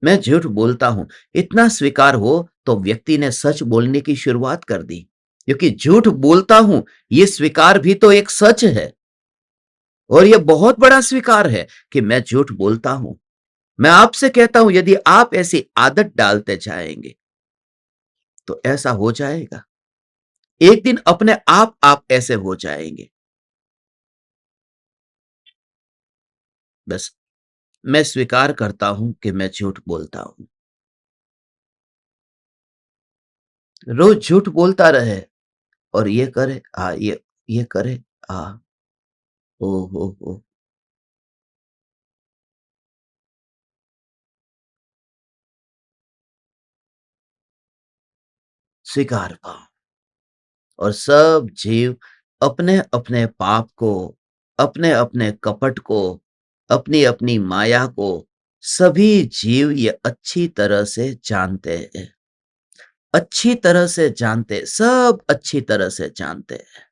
मैं झूठ बोलता हूं, इतना स्वीकार हो तो व्यक्ति ने सच बोलने की शुरुआत कर दी। क्योंकि झूठ बोलता हूं, ये स्वीकार भी तो एक सच है, और यह बहुत बड़ा स्वीकार है कि मैं झूठ बोलता हूं। मैं आपसे कहता हूं, यदि आप ऐसी आदत डालते जाएंगे तो ऐसा हो जाएगा। एक दिन अपने आप ऐसे हो जाएंगे। बस मैं स्वीकार करता हूं कि मैं झूठ बोलता हूं, रोज झूठ बोलता रहे, और ये करे ये करे, आ ओ हो, स्वीकार पाओ। और सब जीव अपने अपने पाप को, अपने अपने कपट को, अपनी अपनी माया को, सभी जीव ये अच्छी तरह से जानते हैं, अच्छी तरह से जानते, सब अच्छी तरह से जानते हैं।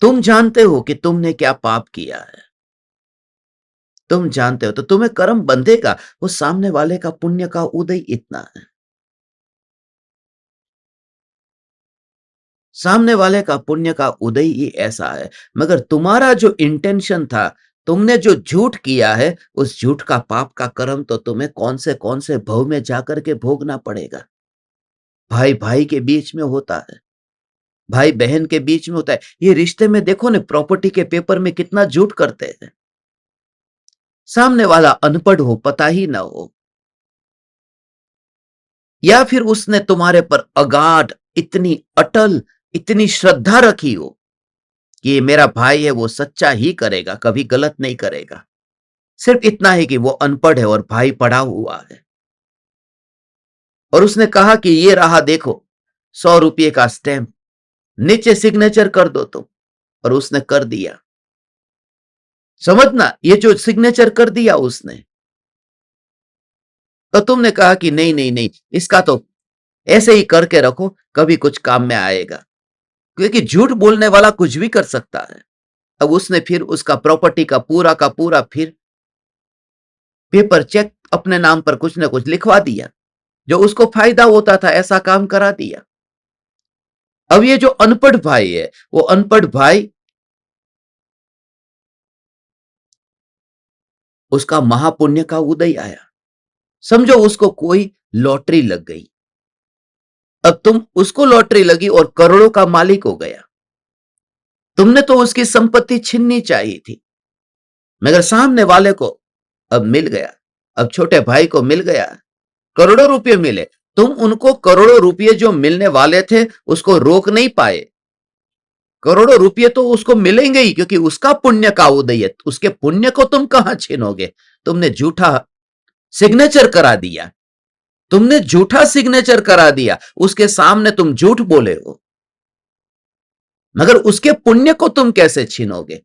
तुम जानते हो कि तुमने क्या पाप किया है, तुम जानते हो, तो तुम्हें कर्म बंधेगा। वो सामने वाले का पुण्य का उदय इतना है, सामने वाले का पुण्य का उदय ही ऐसा है। मगर तुम्हारा जो इंटेंशन था, तुमने जो झूठ किया है, उस झूठ का पाप का कर्म तो तुम्हें कौन से भव में जाकर के भोगना पड़ेगा। भाई भाई के बीच में होता है, भाई बहन के बीच में होता है। ये रिश्ते में देखो ना, प्रॉपर्टी के पेपर में कितना झूठ करते हैं। सामने वाला अनपढ़ हो, पता ही ना हो, या फिर उसने तुम्हारे पर अगाध, इतनी अटल, इतनी श्रद्धा रखी हो कि ये मेरा भाई है, वो सच्चा ही करेगा, कभी गलत नहीं करेगा। सिर्फ इतना है कि वो अनपढ़ है और भाई पढ़ा हुआ है। और उसने कहा कि ये रहा देखो, 100 रुपये का स्टैंप, नीचे सिग्नेचर कर दो तुम। और उसने कर दिया। समझना, ये जो सिग्नेचर कर दिया उसने, तो तुमने कहा कि नहीं नहीं नहीं, इसका तो ऐसे ही करके रखो, कभी कुछ काम में आएगा। क्योंकि झूठ बोलने वाला कुछ भी कर सकता है। अब उसने फिर उसका प्रॉपर्टी का पूरा फिर पेपर चेक अपने नाम पर कुछ ना कुछ लिखवा दिया, जो उसको फायदा होता था ऐसा काम करा दिया। अब ये जो अनपढ़ भाई है, वो अनपढ़ भाई, उसका महापुण्य का उदय आया। समझो उसको कोई लॉटरी लग गई। अब तुम, उसको लॉटरी लगी और करोड़ों का मालिक हो गया। तुमने तो उसकी संपत्ति छीननी चाहिए थी, मगर सामने वाले को अब मिल गया। अब छोटे भाई को मिल गया, करोड़ों रुपए मिले। तुम उनको करोड़ों रुपए जो मिलने वाले थे उसको रोक नहीं पाए। करोड़ों रुपए तो उसको मिलेंगे ही, क्योंकि उसका पुण्य का उदय है। उसके पुण्य को तुम कहां छीनोगे? तुमने झूठा सिग्नेचर करा दिया, तुमने झूठा सिग्नेचर करा दिया, उसके सामने तुम झूठ बोले हो, मगर उसके पुण्य को तुम कैसे छीनोगे?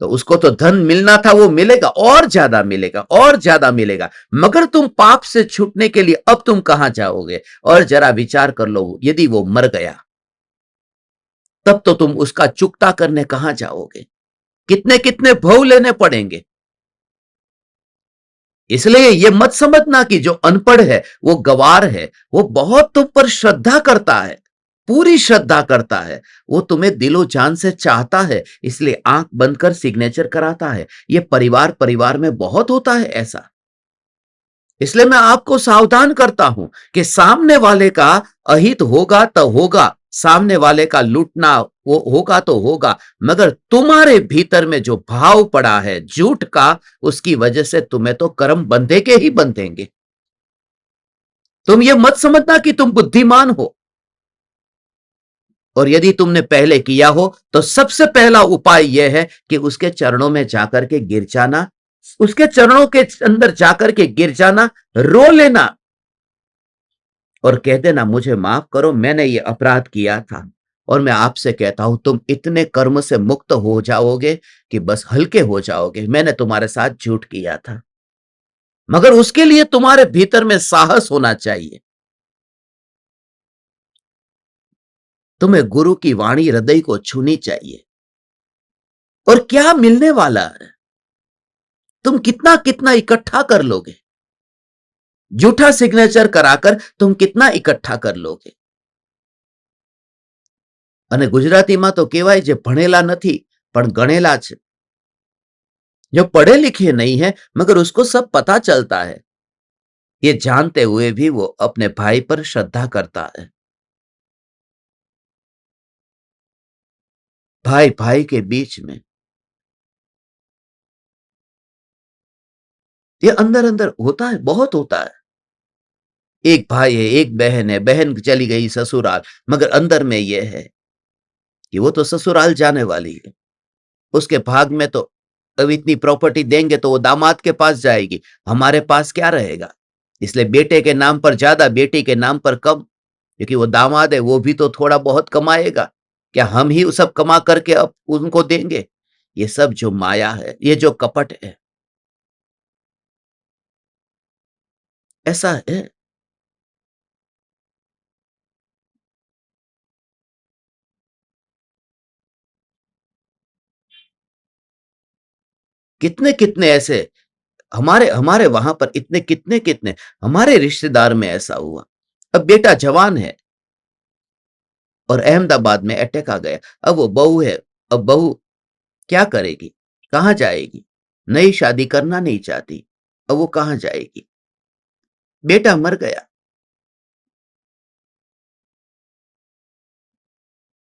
तो उसको तो धन मिलना था, वो मिलेगा, और ज्यादा मिलेगा, और ज्यादा मिलेगा। मगर तुम पाप से छूटने के लिए अब तुम कहां जाओगे? और जरा विचार कर लो, यदि वो मर गया तब तो तुम उसका चुकता करने कहां जाओगे? कितने कितने भव लेने पड़ेंगे। इसलिए ये मत समझना कि जो अनपढ़ है वो गवार है। वो बहुत तुम पर श्रद्धा करता है, पूरी श्रद्धा करता है। वो तुम्हें दिलो जान से चाहता है, इसलिए आंख बंद कर सिग्नेचर कराता है। ये परिवार परिवार में बहुत होता है ऐसा। इसलिए मैं आपको सावधान करता हूं कि सामने वाले का अहित होगा तो होगा, सामने वाले का लूटना वो होगा तो होगा, मगर तुम्हारे भीतर में जो भाव पड़ा है झूठ का, उसकी वजह से तुम्हें तो कर्म बंधे के ही बंधेंगे। तुम ये मत समझना कि तुम बुद्धिमान हो, और यदि तुमने पहले किया हो तो सबसे पहला उपाय यह है कि उसके चरणों में जाकर के गिर जाना, उसके चरणों के अंदर जाकर के गिर जाना, रो लेना और कह देना मुझे माफ करो, मैंने ये अपराध किया था। और मैं आपसे कहता हूं तुम इतने कर्म से मुक्त हो जाओगे कि बस हल्के हो जाओगे। मैंने तुम्हारे साथ झूठ किया था, मगर उसके लिए तुम्हारे भीतर में साहस होना चाहिए। तुम्हें गुरु की वाणी हृदय को छूनी चाहिए। और क्या मिलने वाला है? तुम कितना कितना इकट्ठा कर लोगे? झूठा सिग्नेचर कराकर तुम कितना इकट्ठा कर लोगे? અને ગુજરાતીમાં તો કહેવાય જે ભણેલા નથી પણ ગણેલા છે। जो पढ़े लिखे नहीं है मगर उसको सब पता चलता है, ये जानते हुए भी वो अपने भाई पर श्रद्धा करता है। भाई भाई के बीच में ये अंदर अंदर होता है, बहुत होता है। एक भाई है, एक बहन है, बहन चली गई ससुराल, मगर अंदर में ये है कि वो तो ससुराल जाने वाली है। उसके भाग में तो अब इतनी प्रॉपर्टी देंगे तो वो दामाद के पास जाएगी, हमारे पास क्या रहेगा। इसलिए बेटे के नाम पर ज्यादा, बेटी के नाम पर कम, क्योंकि वो दामाद है, वो भी तो थोड़ा बहुत कमाएगा। क्या हम ही सब कमा करके अब उनको देंगे? ये सब जो माया है, ये जो कपट है, ऐसा है। कितने कितने ऐसे हमारे हमारे वहां पर, इतने कितने कितने हमारे रिश्तेदार में ऐसा हुआ। अब बेटा जवान है और अहमदाबाद में अटैक आ गया। अब वो बहू है, अब बहू क्या करेगी, कहां जाएगी? नई शादी करना नहीं चाहती, अब वो कहां जाएगी? बेटा मर गया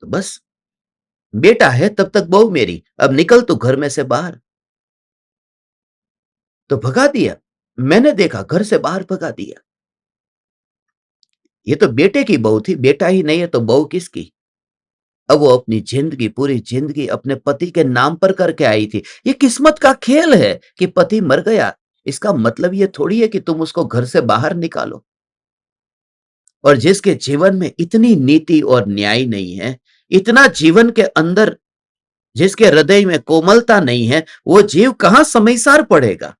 तो बस, बेटा है तब तक बहू मेरी, अब निकल तू घर में से बाहर। तो भगा दिया। मैंने देखा घर से बाहर भगा दिया। ये तो बेटे की बहू थी, बेटा ही नहीं है तो बहू किसकी? अब वो अपनी जिंदगी, पूरी जिंदगी अपने पति के नाम पर करके आई थी। ये किस्मत का खेल है कि पति मर गया, इसका मतलब ये थोड़ी है कि तुम उसको घर से बाहर निकालो। और जिसके जीवन में इतनी नीति और न्याय नहीं है, इतना जीवन के अंदर जिसके हृदय में कोमलता नहीं है, वो जीव कहां समयसार पड़ेगा,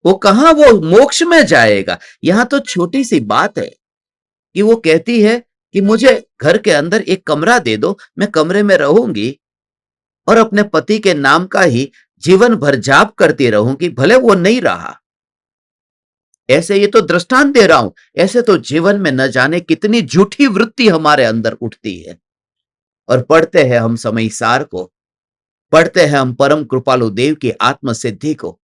वो कहां वो मोक्ष में जाएगा। यहां तो छोटी सी बात है कि वो कहती है कि मुझे घर के अंदर एक कमरा दे दो, मैं कमरे में रहूंगी और अपने पति के नाम का ही जीवन भर जाप करती रहूंगी, भले वो नहीं रहा। ऐसे ये तो दृष्टांत दे रहा हूं। ऐसे तो जीवन में न जाने कितनी झूठी वृत्ति हमारे अंदर उठती है। और पढ़ते हैं हम समय सार को, पढ़ते हैं हम परम कृपालु देव की आत्म सिद्धि को।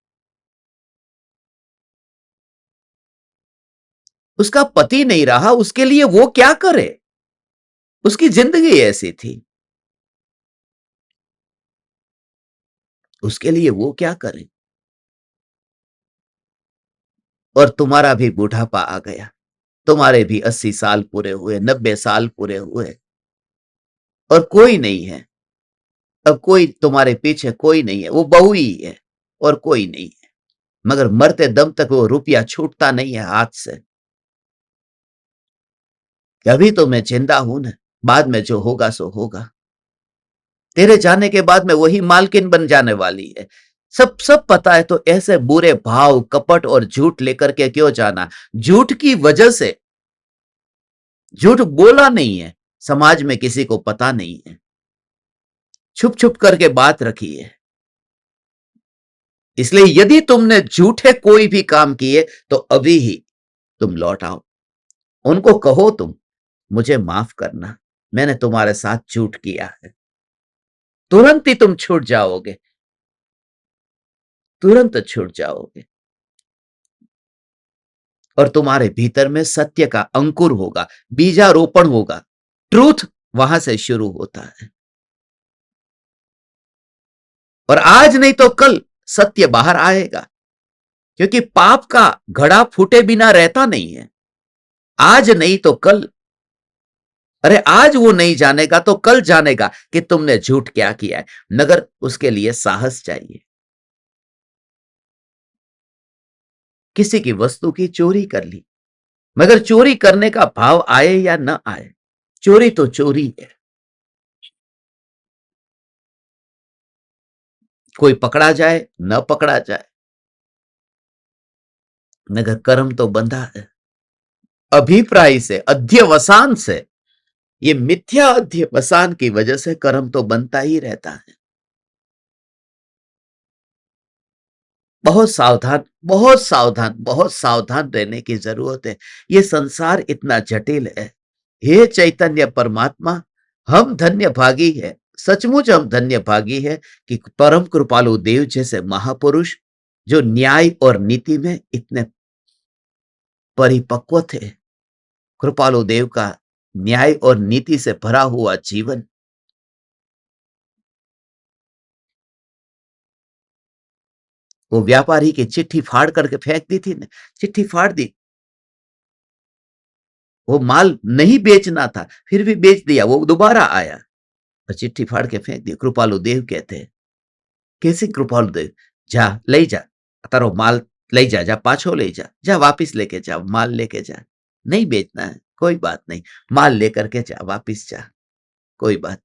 उसका पति नहीं रहा, उसके लिए वो क्या करे? उसकी जिंदगी ऐसी थी, उसके लिए वो क्या करे? और तुम्हारा भी बुढ़ापा आ गया, तुम्हारे भी 80 साल पूरे हुए, 90 साल पूरे हुए, और कोई नहीं है। अब कोई तुम्हारे पीछे कोई नहीं है, वो बहू ही है और कोई नहीं है। मगर मरते दम तक वो रुपया छूटता नहीं है हाथ से। अभी तो मैं जिंदा हूं ना, बाद में जो होगा सो होगा। तेरे जाने के बाद में वही मालकिन बन जाने वाली है। सब सब पता है, तो ऐसे बुरे भाव, कपट और झूठ लेकर के क्यों जाना? झूठ की वजह से, झूठ बोला नहीं है, समाज में किसी को पता नहीं है, छुप छुप करके बात रखी है। इसलिए यदि तुमने झूठे कोई भी काम किए तो अभी ही तुम लौट आओ। उनको कहो तुम, मुझे माफ करना, मैंने तुम्हारे साथ झूठ किया है। तुरंत ही तुम छूट जाओगे, तुरंत छूट जाओगे। और तुम्हारे भीतर में सत्य का अंकुर होगा, बीजारोपण होगा। ट्रूथ वहां से शुरू होता है। और आज नहीं तो कल सत्य बाहर आएगा, क्योंकि पाप का घड़ा फूटे बिना रहता नहीं है। आज नहीं तो कल, अरे आज वो नहीं जानेगा तो कल जानेगा कि तुमने झूठ क्या किया है, मगर उसके लिए साहस चाहिए। किसी की वस्तु की चोरी कर ली, मगर चोरी करने का भाव आए या न आए, चोरी तो चोरी है। कोई पकड़ा जाए न पकड़ा जाए, मगर कर्म तो बंधा है। अभिप्राय से, अध्यवसान से, ये मिथ्या अध्यवसान की वजह से कर्म तो बनता ही रहता है। बहुत सावधान, बहुत सावधान, बहुत सावधान रहने की जरूरत है। ये संसार इतना जटिल है। हे चैतन्य परमात्मा, हम धन्य भागी है, सचमुच हम धन्य भागी है कि परम कृपालु देव जैसे महापुरुष जो न्याय और नीति में इतने परिपक्व थे। कृपालु देव का न्याय और नीति से भरा हुआ जीवन, वो व्यापारी की चिट्ठी फाड़ करके फेंक दी थी ना, चिट्ठी फाड़ दी। वो माल नहीं बेचना था, फिर भी बेच दिया। वो दोबारा आया और चिट्ठी फाड़ के फेंक दी। कृपालु देव कहते हैं, कैसे कृपालु देव? जा ले जा, तारो माल ले जा, जा पाछो ले जा, जा वापिस लेके जा, माल लेके जा। नहीं बेचना है, कोई बात नहीं, माल लेकर के जा, वापिस जा, कोई बात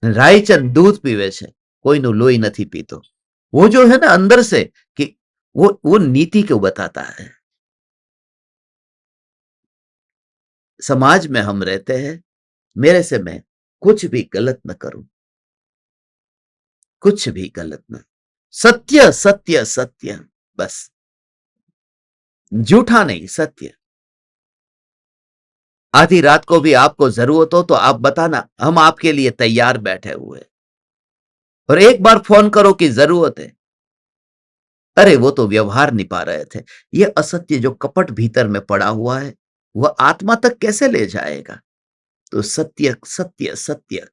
नहीं। रायचंद दूध पीवे छे, कोईનું લોહી નથી पीतो। वो जो है ना अंदर से, कि वो नीति को बताता है। समाज में हम रहते हैं, मेरे से मैं कुछ भी गलत न करूं, कुछ भी गलत न, सत्य सत्य सत्य, बस, झूठा नहीं, सत्य। आधी रात को भी आपको जरूरत हो तो आप बताना, हम आपके लिए तैयार बैठे हुए। और एक बार फोन करो कि जरूरत है, अरे वो तो व्यवहार नहीं पा रहे थे। ये असत्य जो कपट भीतर में पड़ा हुआ है, वह आत्मा तक कैसे ले जाएगा? तो सत्य सत्य सत्य,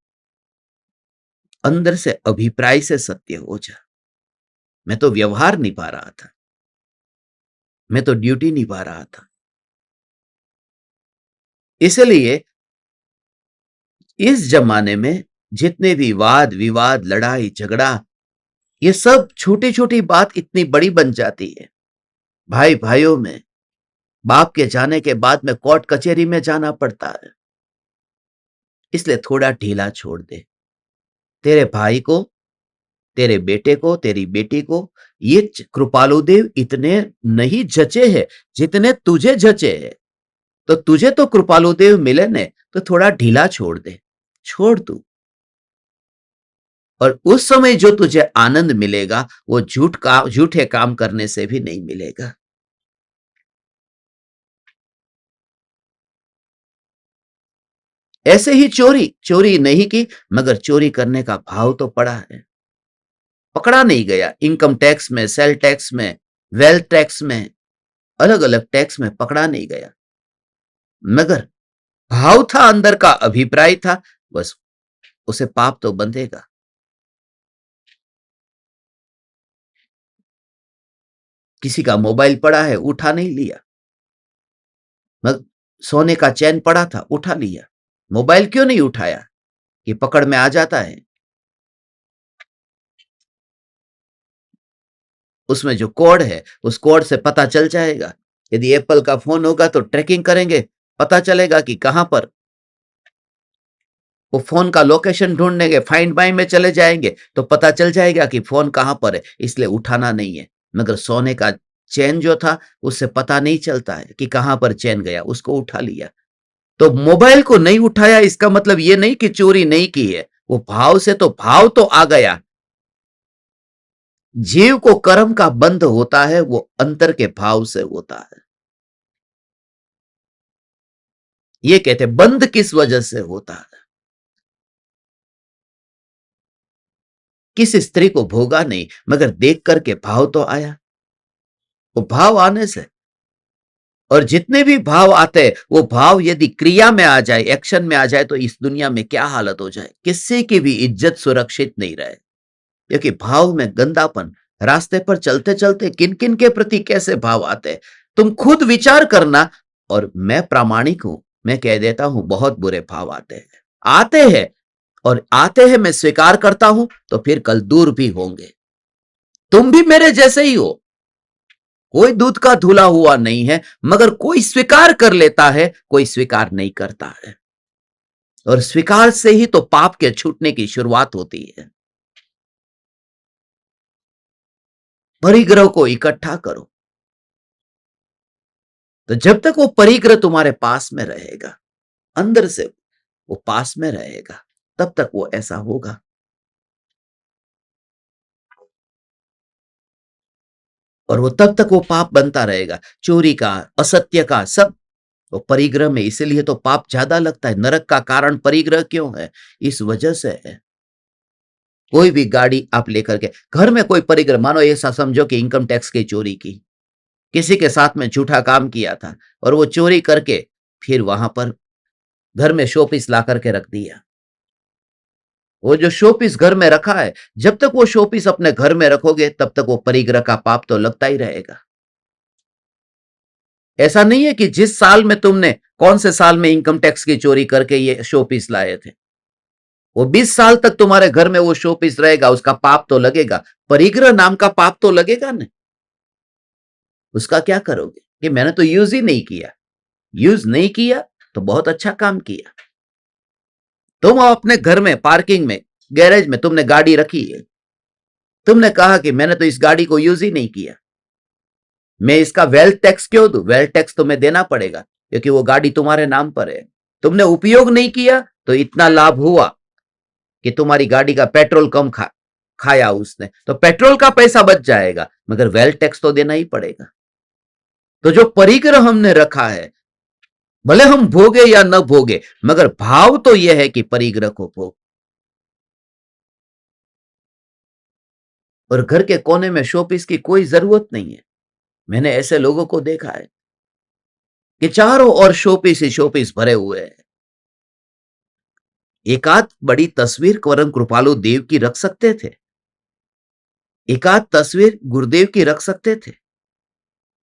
अंदर से अभिप्राय से सत्य हो जा। मैं तो व्यवहार निभा रहा था, मैं तो ड्यूटी निभा रहा था। इसलिए इस जमाने में जितने भी वाद विवाद, लड़ाई झगड़ा, ये सब छोटी छोटी बात इतनी बड़ी बन जाती है। भाई भाइयों में, बाप के जाने के बाद में कोर्ट कचहरी में जाना पड़ता है। इसलिए थोड़ा ढीला छोड़ दे। तेरे भाई को, तेरे बेटे को, तेरी बेटी को ये कृपालु देव इतने नहीं जचे हैं जितने तुझे जचे हैं। तो तुझे तो कृपालु देव मिले ने, तो थोड़ा ढीला छोड़ दे, छोड़ तू। और उस समय जो तुझे आनंद मिलेगा वो झूठे काम करने से भी नहीं मिलेगा। ऐसे ही चोरी, चोरी नहीं की, मगर चोरी करने का भाव तो पड़ा है, पकड़ा नहीं गया। इनकम टैक्स में, सेल टैक्स में, वेल्थ टैक्स में, अलग अलग टैक्स में पकड़ा नहीं गया, मगर भाव था, अंदर का अभिप्राय था, बस उसे पाप तो बंधेगा। किसी का मोबाइल पड़ा है, उठा नहीं लिया, मगर सोने का चैन पड़ा था, उठा लिया। मोबाइल क्यों नहीं उठाया? कि पकड़ में आ जाता है। उसमें जो कोड है, उस कोड से पता चल जाएगा। यदि एप्पल का फोन होगा तो ट्रैकिंग करेंगे, पता चलेगा कि कहां पर वो फोन का लोकेशन ढूंढनेंगे, फाइंड माई में चले जाएंगे तो पता चल जाएगा कि फोन कहां पर है, इसलिए उठाना नहीं है। मगर सोने का चैन जो था उससे पता नहीं चलता है कि कहां पर चैन गया, उसको उठा लिया। तो मोबाइल को नहीं उठाया इसका मतलब ये नहीं कि चोरी नहीं की है, वो भाव से तो भाव तो आ गया। जीव को कर्म का बंध होता है वो अंतर के भाव से होता है। ये कहते बंध किस वजह से होता है? किस स्त्री को भोगा नहीं मगर देख करके भाव तो आया। वो भाव आने से, और जितने भी भाव आते हैं वो भाव यदि क्रिया में आ जाए, एक्शन में आ जाए, तो इस दुनिया में क्या हालत हो जाए, किसी की भी इज्जत सुरक्षित नहीं रहे। क्योंकि भाव में गंदापन, रास्ते पर चलते चलते किन किन के प्रति कैसे भाव आते हैं तुम खुद विचार करना। और मैं प्रामाणिक हूं, मैं कह देता हूं बहुत बुरे भाव आते हैं, आते हैं, और आते हैं मैं स्वीकार करता हूं, तो फिर कल दूर भी होंगे। तुम भी मेरे जैसे ही हो, कोई दूध का धुला हुआ नहीं है, मगर कोई स्वीकार कर लेता है, कोई स्वीकार नहीं करता है। और स्वीकार से ही तो पाप के छूटने की शुरुआत होती है। परिग्रह को इकट्ठा करो, तो जब तक वो परिग्रह तुम्हारे पास में रहेगा, अंदर से वो पास में रहेगा, तब तक वो ऐसा होगा। और वो तब तक वो पाप बनता रहेगा, चोरी का, असत्य का, सब। वो परिग्रह में इसीलिए तो पाप ज्यादा लगता है। नरक का कारण परिग्रह क्यों है? इस वजह से है। कोई भी गाड़ी आप लेकर के घर में कोई परिग्रह, मानो ऐसा समझो कि इनकम टैक्स की चोरी की, किसी के साथ में झूठा काम किया था, और वो चोरी करके फिर वहां पर घर में शोपीस ला करके रख दिया। वो जो शोपीस घर में रखा है, जब तक वो शोपीस अपने घर में रखोगे तब तक वो परिग्रह का पाप तो लगता ही रहेगा। ऐसा नहीं है कि जिस साल में तुमने, कौन से साल में इनकम टैक्स की चोरी करके ये शोपीस लाए थे, वो 20 साल तक तुम्हारे घर में वो शोपीस रहेगा, उसका पाप तो लगेगा। परिग्रह नाम का पाप तो लगेगा ना। उसका क्या करोगे कि मैंने तो यूज ही नहीं किया। यूज नहीं किया तो बहुत अच्छा काम किया। तुम अपने घर में पार्किंग में, गैरेज में तुमने गाड़ी रखी है, तुमने कहा कि मैंने तो इस गाड़ी को यूज ही नहीं किया, मैं इसका वेल्थ टैक्स क्यों दूं? वेल्थ टैक्स तुम्हें देना पड़ेगा क्योंकि वो गाड़ी तुम्हारे नाम पर है। तुमने उपयोग नहीं किया तो इतना लाभ हुआ कि तुम्हारी गाड़ी का पेट्रोल कम खाया उसने, तो पेट्रोल का पैसा बच जाएगा, मगर वेल्थ टैक्स तो देना ही पड़ेगा। तो जो परिग्रह हमने रखा है, भले हम भोगे या न भोगे, मगर भाव तो यह है कि परिग्रह को भोग। और घर के कोने में शोपीस की कोई जरूरत नहीं है। मैंने ऐसे लोगों को देखा है कि चारों ओर शोपीस ही शोपीस भरे हुए हैं। एकाध बड़ी तस्वीर परम कृपालु देव की रख सकते थे, एकाध तस्वीर गुरुदेव की रख सकते थे,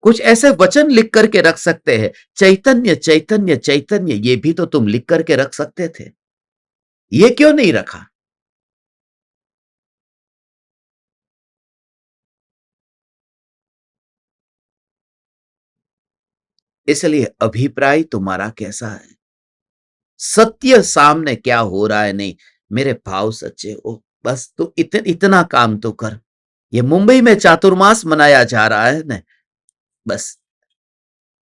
कुछ ऐसे वचन लिख करके रख सकते हैं, चैतन्य चैतन्य चैतन्य, ये भी तो तुम लिख करके रख सकते थे। ये क्यों नहीं रखा? इसलिए अभिप्राय तुम्हारा कैसा है, सत्य सामने क्या हो रहा है, नहीं, मेरे भाव सच्चे हो, बस तू इतना काम तो कर। ये मुंबई में चातुर्मास मनाया जा रहा है ना, बस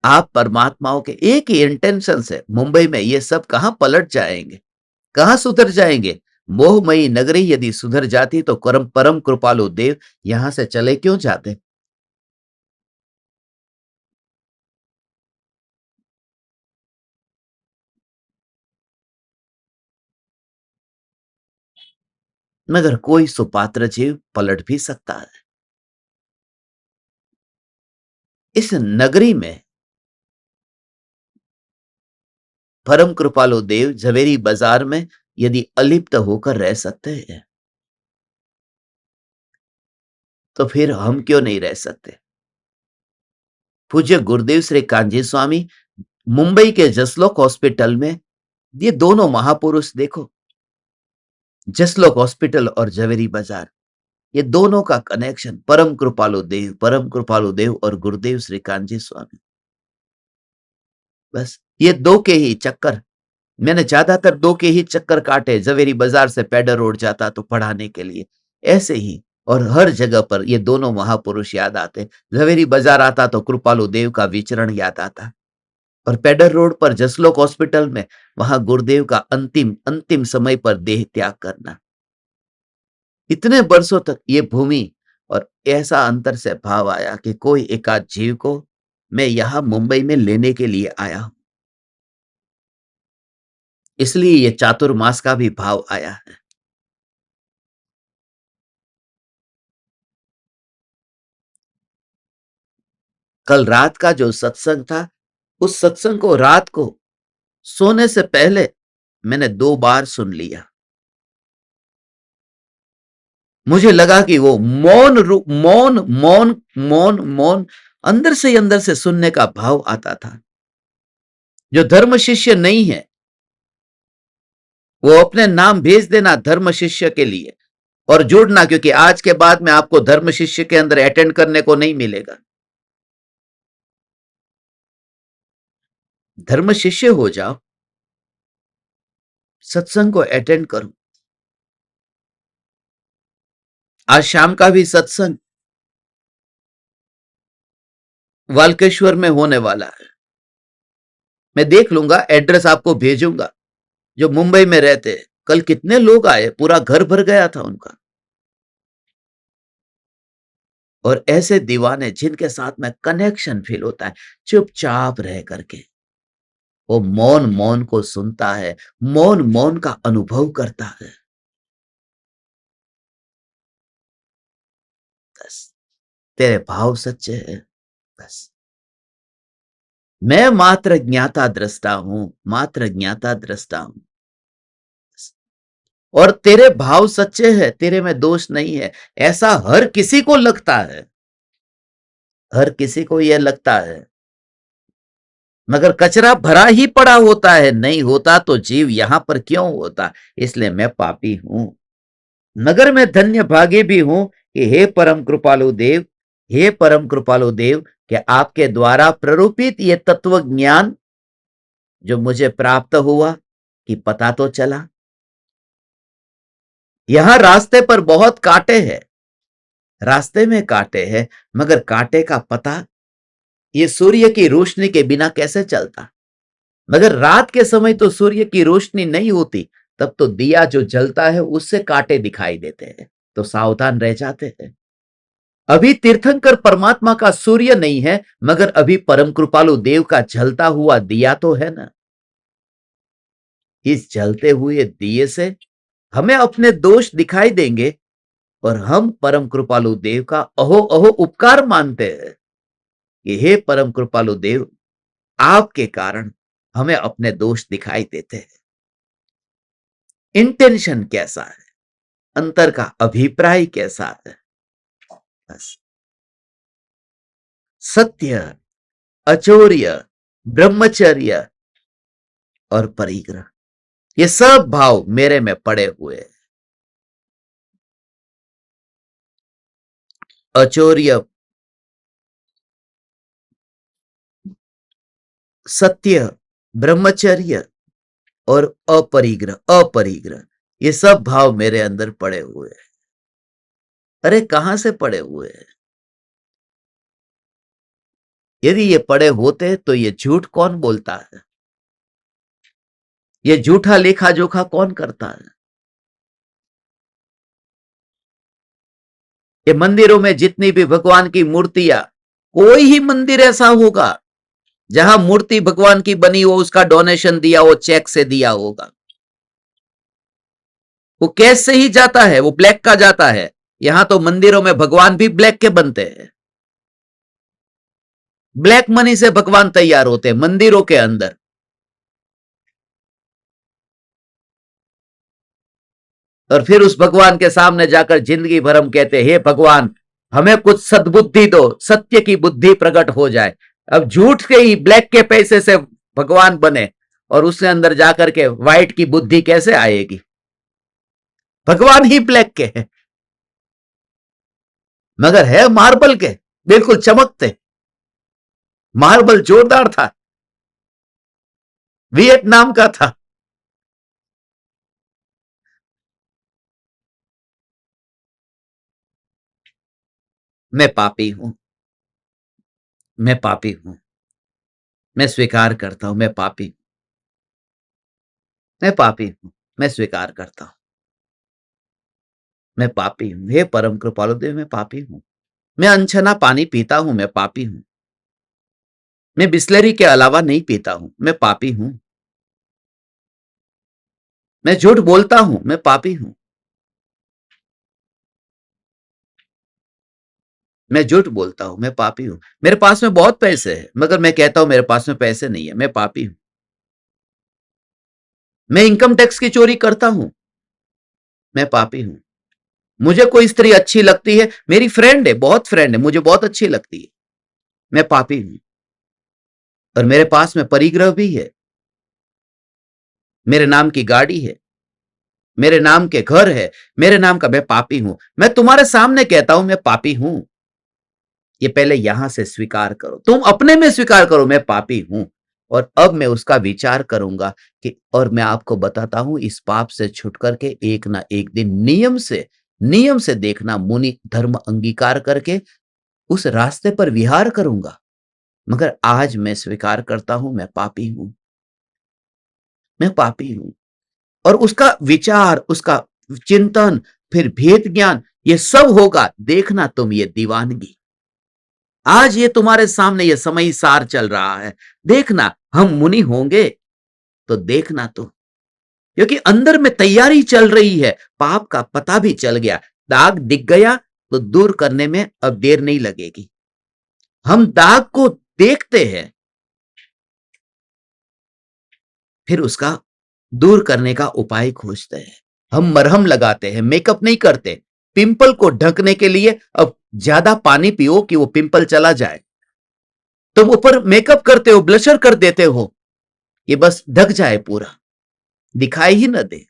आप परमात्माओं के एक ही इंटेंशन से मुंबई में ये सब कहां पलट जाएंगे, कहां सुधर जाएंगे। मोहमयी नगरी यदि सुधर जाती तो परम कृपालु देव यहां से चले क्यों जाते? मगर कोई सुपात्र जीव पलट भी सकता है। इस नगरी में परम कृपालु देव झवेरी बाजार में यदि अलिप्त होकर रह सकते हैं, तो फिर हम क्यों नहीं रह सकते? पूज्य गुरुदेव श्री कांजी स्वामी मुंबई के जसलोक हॉस्पिटल में, ये दोनों महापुरुष देखो, जसलोक हॉस्पिटल और झवेरी बाजार, ये दोनों का कनेक्शन परम कृपालु देव और गुरुदेव श्री कांजी स्वामी, बस ये दो के ही चक्कर। मैंने ज्यादातर 2 के ही चक्कर काटे। झवेरी बाजार से पैडर रोड जाता तो पढ़ाने के लिए, ऐसे ही। और हर जगह पर ये दोनों महापुरुष याद आते। झवेरी बाजार आता तो कृपालु देव का विचरण याद आता, और पैडर रोड पर जसलोक हॉस्पिटल में वहां गुरुदेव का अंतिम अंतिम समय पर देह त्याग करना। इतने वर्षों तक ये भूमि, और ऐसा अंतर से भाव आया कि कोई एकाध जीव को मैं यहां मुंबई में लेने के लिए आया हूं। इसलिए ये चातुर्मास का भी भाव आया है। कल रात का जो सत्संग था, उस सत्संग को रात को सोने से पहले मैंने 2 बार सुन लिया। मुझे लगा कि वो मौन मौन मौन मौन अंदर से ही अंदर से सुनने का भाव आता था। जो धर्म शिष्य नहीं है वो अपने नाम भेज देना धर्म शिष्य के लिए और जुड़ना, क्योंकि आज के बाद में आपको धर्म शिष्य के अंदर अटेंड करने को नहीं मिलेगा। धर्म शिष्य हो जाओ, सत्संग को अटेंड करो। आज शाम का भी सत्संग वाल्केश्वर में होने वाला है। मैं देख लूंगा, एड्रेस आपको भेजूंगा। जो मुंबई में रहते हैं, कल कितने लोग आए, पूरा घर भर गया था उनका। और ऐसे दीवाने जिनके साथ में कनेक्शन फील होता है, चुपचाप रह करके वो मौन मौन को सुनता है, मौन मौन का अनुभव करता है। बस तेरे भाव सच्चे हैं। बस मैं मात्र ज्ञाता दृष्टा हूं, मात्र ज्ञाता दृष्टा हूं। और तेरे भाव सच्चे हैं, तेरे में दोष नहीं है। ऐसा हर किसी को लगता है, हर किसी को यह लगता है, मगर कचरा भरा ही पड़ा होता है। नहीं होता तो जीव यहां पर क्यों होता। इसलिए मैं पापी हूं, मगर मैं धन्य भागी भी हूं कि हे परम कृपालु देव, हे परम कृपालु देव, कि आपके द्वारा प्ररूपित ये तत्व ज्ञान जो मुझे प्राप्त हुआ, कि पता तो चला। यहां रास्ते पर बहुत कांटे हैं, रास्ते में कांटे हैं, मगर कांटे का पता ये सूर्य की रोशनी के बिना कैसे चलता। मगर रात के समय तो सूर्य की रोशनी नहीं होती, तब तो दिया जो जलता है उससे कांटे दिखाई देते हैं, तो सावधान रह जाते हैं। अभी तीर्थंकर परमात्मा का सूर्य नहीं है, मगर अभी परम कृपालु देव का जलता हुआ दिया तो है ना। इस जलते हुए दिए से हमें अपने दोष दिखाई देंगे, और हम परम कृपालु देव का अहो अहो उपकार मानते हैं कि हे परम कृपालु देव, आपके कारण हमें अपने दोष दिखाई देते हैं। इंटेंशन कैसा है, अंतर का अभिप्राय कैसा है। बस सत्य, अचौर्य, ब्रह्मचर्य और परिग्रह, ये सब भाव मेरे में पड़े हुए हैं। अचौर्य, सत्य, ब्रह्मचर्य और अपरिग्रह, अपरिग्रह, ये सब भाव मेरे अंदर पड़े हुए हैं। अरे कहां से पड़े हुए हैं। यदि ये पड़े होते तो ये झूठ कौन बोलता है, ये झूठा लेखा जोखा कौन करता है। ये मंदिरों में जितनी भी भगवान की मूर्तियां, कोई ही मंदिर ऐसा होगा जहां मूर्ति भगवान की बनी हो, उसका डोनेशन दिया हो, चेक से दिया होगा। वो कैश से ही जाता है, वो ब्लैक का जाता है। यहां तो मंदिरों में भगवान भी ब्लैक के बनते हैं। ब्लैक मनी से भगवान तैयार होते हैं मंदिरों के अंदर। और फिर उस भगवान के सामने जाकर जिंदगी भर हम कहते हैं, हे भगवान हमें कुछ सद्बुद्धि दो, सत्य की बुद्धि प्रकट हो जाए। अब झूठ के ही ब्लैक के पैसे से भगवान बने, और उससे अंदर जाकर के व्हाइट की बुद्धि कैसे आएगी। भगवान ही ब्लैक के हैं, मगर है मार्बल के, बिल्कुल चमकते। मार्बल जोरदार था, वियतनाम का था, मैं पापी हूं, मैं पापी हूं, मैं स्वीकार करता हूं, मैं पापी हूं, मैं पापी हूं, मैं स्वीकार करता हूं, मैं पापी हूं, हे परम कृपालु देव, मैं पापी हूं, मैं अनछना पानी पीता हूं, मैं पापी हूं, मैं बिस्लरी के अलावा नहीं पीता हूं, मैं पापी हूं, मैं झूठ बोलता हूं, मैं पापी हूं, मैं झूठ बोलता हूं, मैं पापी हूं, मेरे पास में बहुत पैसे हैं मगर मैं कहता हूं मेरे पास में पैसे नहीं है, मैं पापी हूं, मैं इनकम टैक्स की चोरी करता हूं, मैं पापी हूं, मुझे कोई स्त्री अच्छी लगती है, मेरी फ्रेंड है, बहुत फ्रेंड है, मुझे बहुत अच्छी लगती है, मैं पापी हूं, और मेरे पास में परिग्रह भी है, मेरे नाम की गाड़ी है, मेरे नाम के घर है, मेरे नाम का, मैं पापी हूं, मैं तुम्हारे सामने कहता हूं मैं पापी हूं, ये पहले यहां से स्वीकार करो, तुम अपने में स्वीकार करो मैं पापी हूं, और अब मैं उसका विचार करूंगा कि, और मैं आपको बताता हूं इस पाप से छुट करके एक ना एक दिन नियम से देखना, मुनि धर्म अंगीकार करके उस रास्ते पर विहार करूंगा, मगर आज मैं स्वीकार करता हूं मैं पापी हूं, मैं पापी हूं, और उसका विचार, उसका चिंतन, फिर भेद ज्ञान, ये सब होगा, देखना तुम ये दीवानगी, आज ये तुम्हारे सामने ये समय सार चल रहा है, देखना हम मुनि होंगे तो देखना तुम, क्योंकि अंदर में तैयारी चल रही है, पाप का पता भी चल गया, दाग दिख गया तो दूर करने में अब देर नहीं लगेगी, हम दाग को देखते हैं, फिर उसका दूर करने का उपाय खोजते हैं, हम मरहम लगाते हैं, मेकअप नहीं करते, पिंपल को ढकने के लिए अब ज्यादा पानी पियो कि वो पिंपल चला जाए, तुम ऊपर मेकअप करते हो, ब्लशर कर देते हो, ये बस ढक जाए, पूरा दिखाई ही न दे,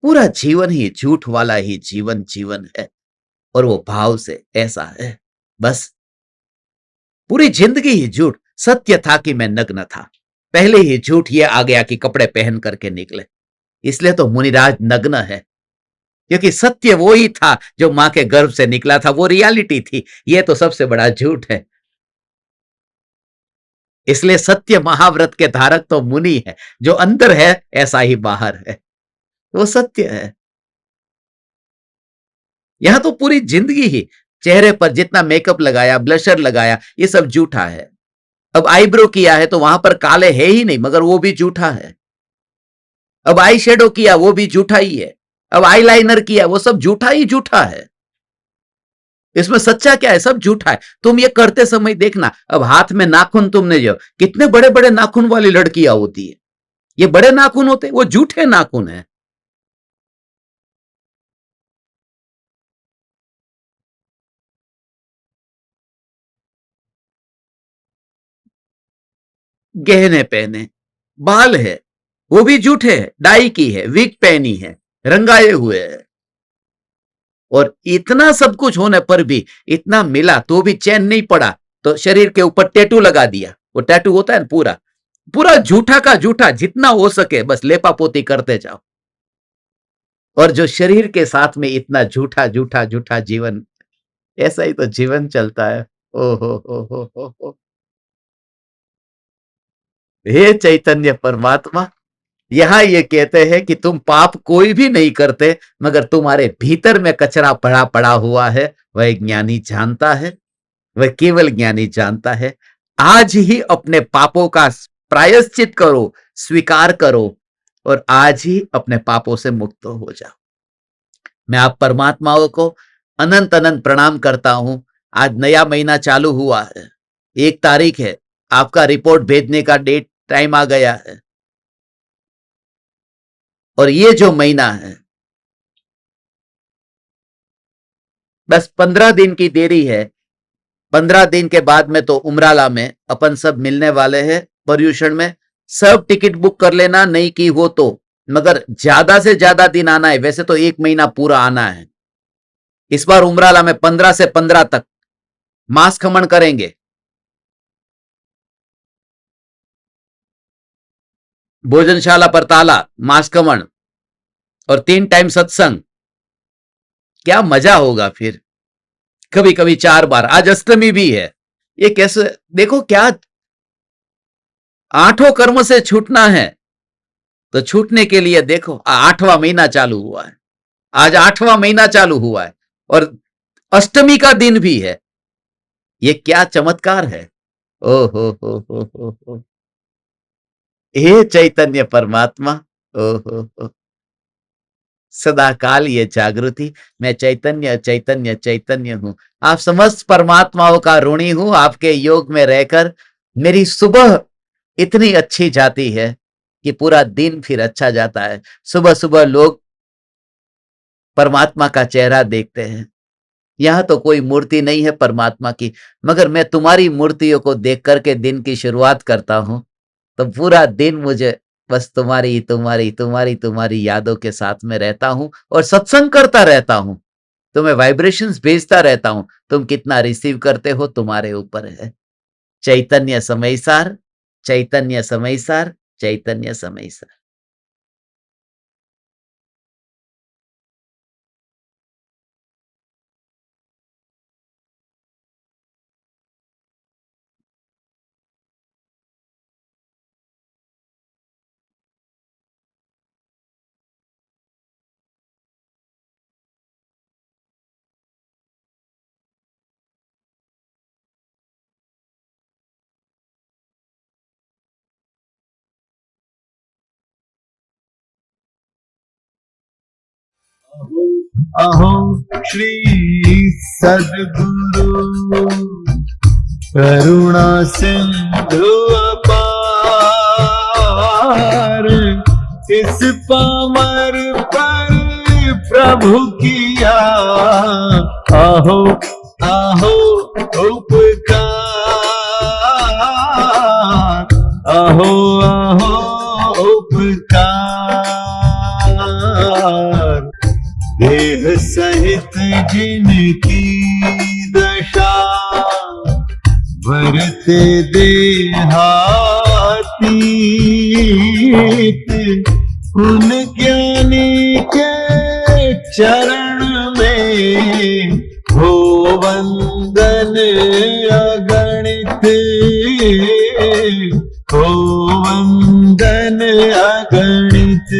पूरा जीवन ही झूठ वाला ही जीवन जीवन है, और वो भाव से ऐसा है, बस पूरी जिंदगी ही झूठ, सत्य था कि मैं नग्न था, पहले ही झूठ ये आ गया कि कपड़े पहन करके निकले, इसलिए तो मुनिराज नग्न है, क्योंकि सत्य वो ही था जो मां के गर्भ से निकला था, वो रियलिटी थी, ये तो सबसे बड़ा झूठ है, इसलिए सत्य महाव्रत के धारक तो मुनि है, जो अंदर है ऐसा ही बाहर है, वो सत्य है, यहां तो पूरी जिंदगी ही चेहरे पर जितना मेकअप लगाया, ब्लशर लगाया, ये सब झूठा है, अब आईब्रो किया है तो वहां पर काले है ही नहीं, मगर वो भी झूठा है, अब आई शेडो किया वो भी झूठा ही है, अब आई लाइनर किया वो सब झूठा ही झूठा है, इसमें सच्चा क्या है, सब झूठा है, तुम ये करते समय देखना, अब हाथ में नाखून तुमने जो, कितने बड़े बड़े नाखून वाली लड़कियां होती है, ये बड़े नाखून होते, वो झूठे नाखून है, गहने पहने, बाल है वो भी झूठे है, डाई की है, विग पहनी है, रंगाए हुए है, और इतना सब कुछ होने पर भी, इतना मिला तो भी चैन नहीं पड़ा, तो शरीर के ऊपर टैटू लगा दिया, वो टैटू होता है ना, पूरा पूरा झूठा का झूठा, जितना हो सके बस लेपा पोती करते जाओ, और जो शरीर के साथ में इतना झूठा झूठा झूठा जीवन, ऐसा ही तो जीवन चलता है, ओ हो, हे चैतन्य परमात्मा, यहां ये कहते हैं कि तुम पाप कोई भी नहीं करते, मगर तुम्हारे भीतर में कचरा पड़ा पड़ा हुआ है, वह ज्ञानी जानता है, वह केवल ज्ञानी जानता है, आज ही अपने पापों का प्रायश्चित करो, स्वीकार करो, और आज ही अपने पापों से मुक्त हो जाओ, मैं आप परमात्माओं को अनंत अनंत प्रणाम करता हूं, आज नया महीना चालू हुआ है, 1 तारीख है, आपका रिपोर्ट भेजने का डेट टाइम आ गया है, और ये जो महीना है बस 15 दिन की देरी है, 15 दिन के बाद में तो उमराला में अपन सब मिलने वाले हैं, पर्यूषण में, सब टिकट बुक कर लेना, नहीं की हो तो, मगर ज्यादा से ज्यादा दिन आना है, वैसे तो 1 महीना पूरा आना है, इस बार उमराला में 15 से 15 तक मांस खमन करेंगे, भोजनशाला पर ताला, मांस खमन, और 3 टाइम सत्संग, क्या मजा होगा फिर। कभी कभी 4 बार, आज अष्टमी भी है। ये कैसे, देखो क्या, 8 कर्म से छूटना है तो छूटने के लिए देखो 8वां महीना चालू हुआ है, आज 8वां महीना चालू हुआ है और अष्टमी का दिन भी है। ये क्या चमत्कार है। ओ हो, हे चैतन्य परमात्मा। ओ हो, सदा काल ये जागृति, मैं चैतन्य चैतन्य चैतन्य हूं। आप समस्त परमात्माओं का ऋणी हूं। आपके योग में रहकर मेरी सुबह इतनी अच्छी जाती है कि पूरा दिन फिर अच्छा जाता है। सुबह सुबह लोग परमात्मा का चेहरा देखते हैं। यहां तो कोई मूर्ति नहीं है परमात्मा की, मगर मैं तुम्हारी मूर्तियों को देख करके दिन की शुरुआत करता हूं, तो पूरा दिन मुझे बस तुम्हारी तुम्हारी तुम्हारी तुम्हारी यादों के साथ में रहता हूं और सत्संग करता रहता हूं। तुम्हें वाइब्रेशंस भेजता रहता हूं। तुम कितना रिसीव करते हो तुम्हारे ऊपर है। चैतन्य समयसार, चैतन्य समयसार, चैतन्य समयसार। अहो श्री सद्गुरु करुणा सिंधु अपार, इस पामर पर प्रभु किया आहो आहो उपकार, आहो आहो उपकार। देह सहित जिनकी दशा भरते देहातीत, उन ज्ञानी के चरण में हो वंदन अगणित, हो वंदन अगणित।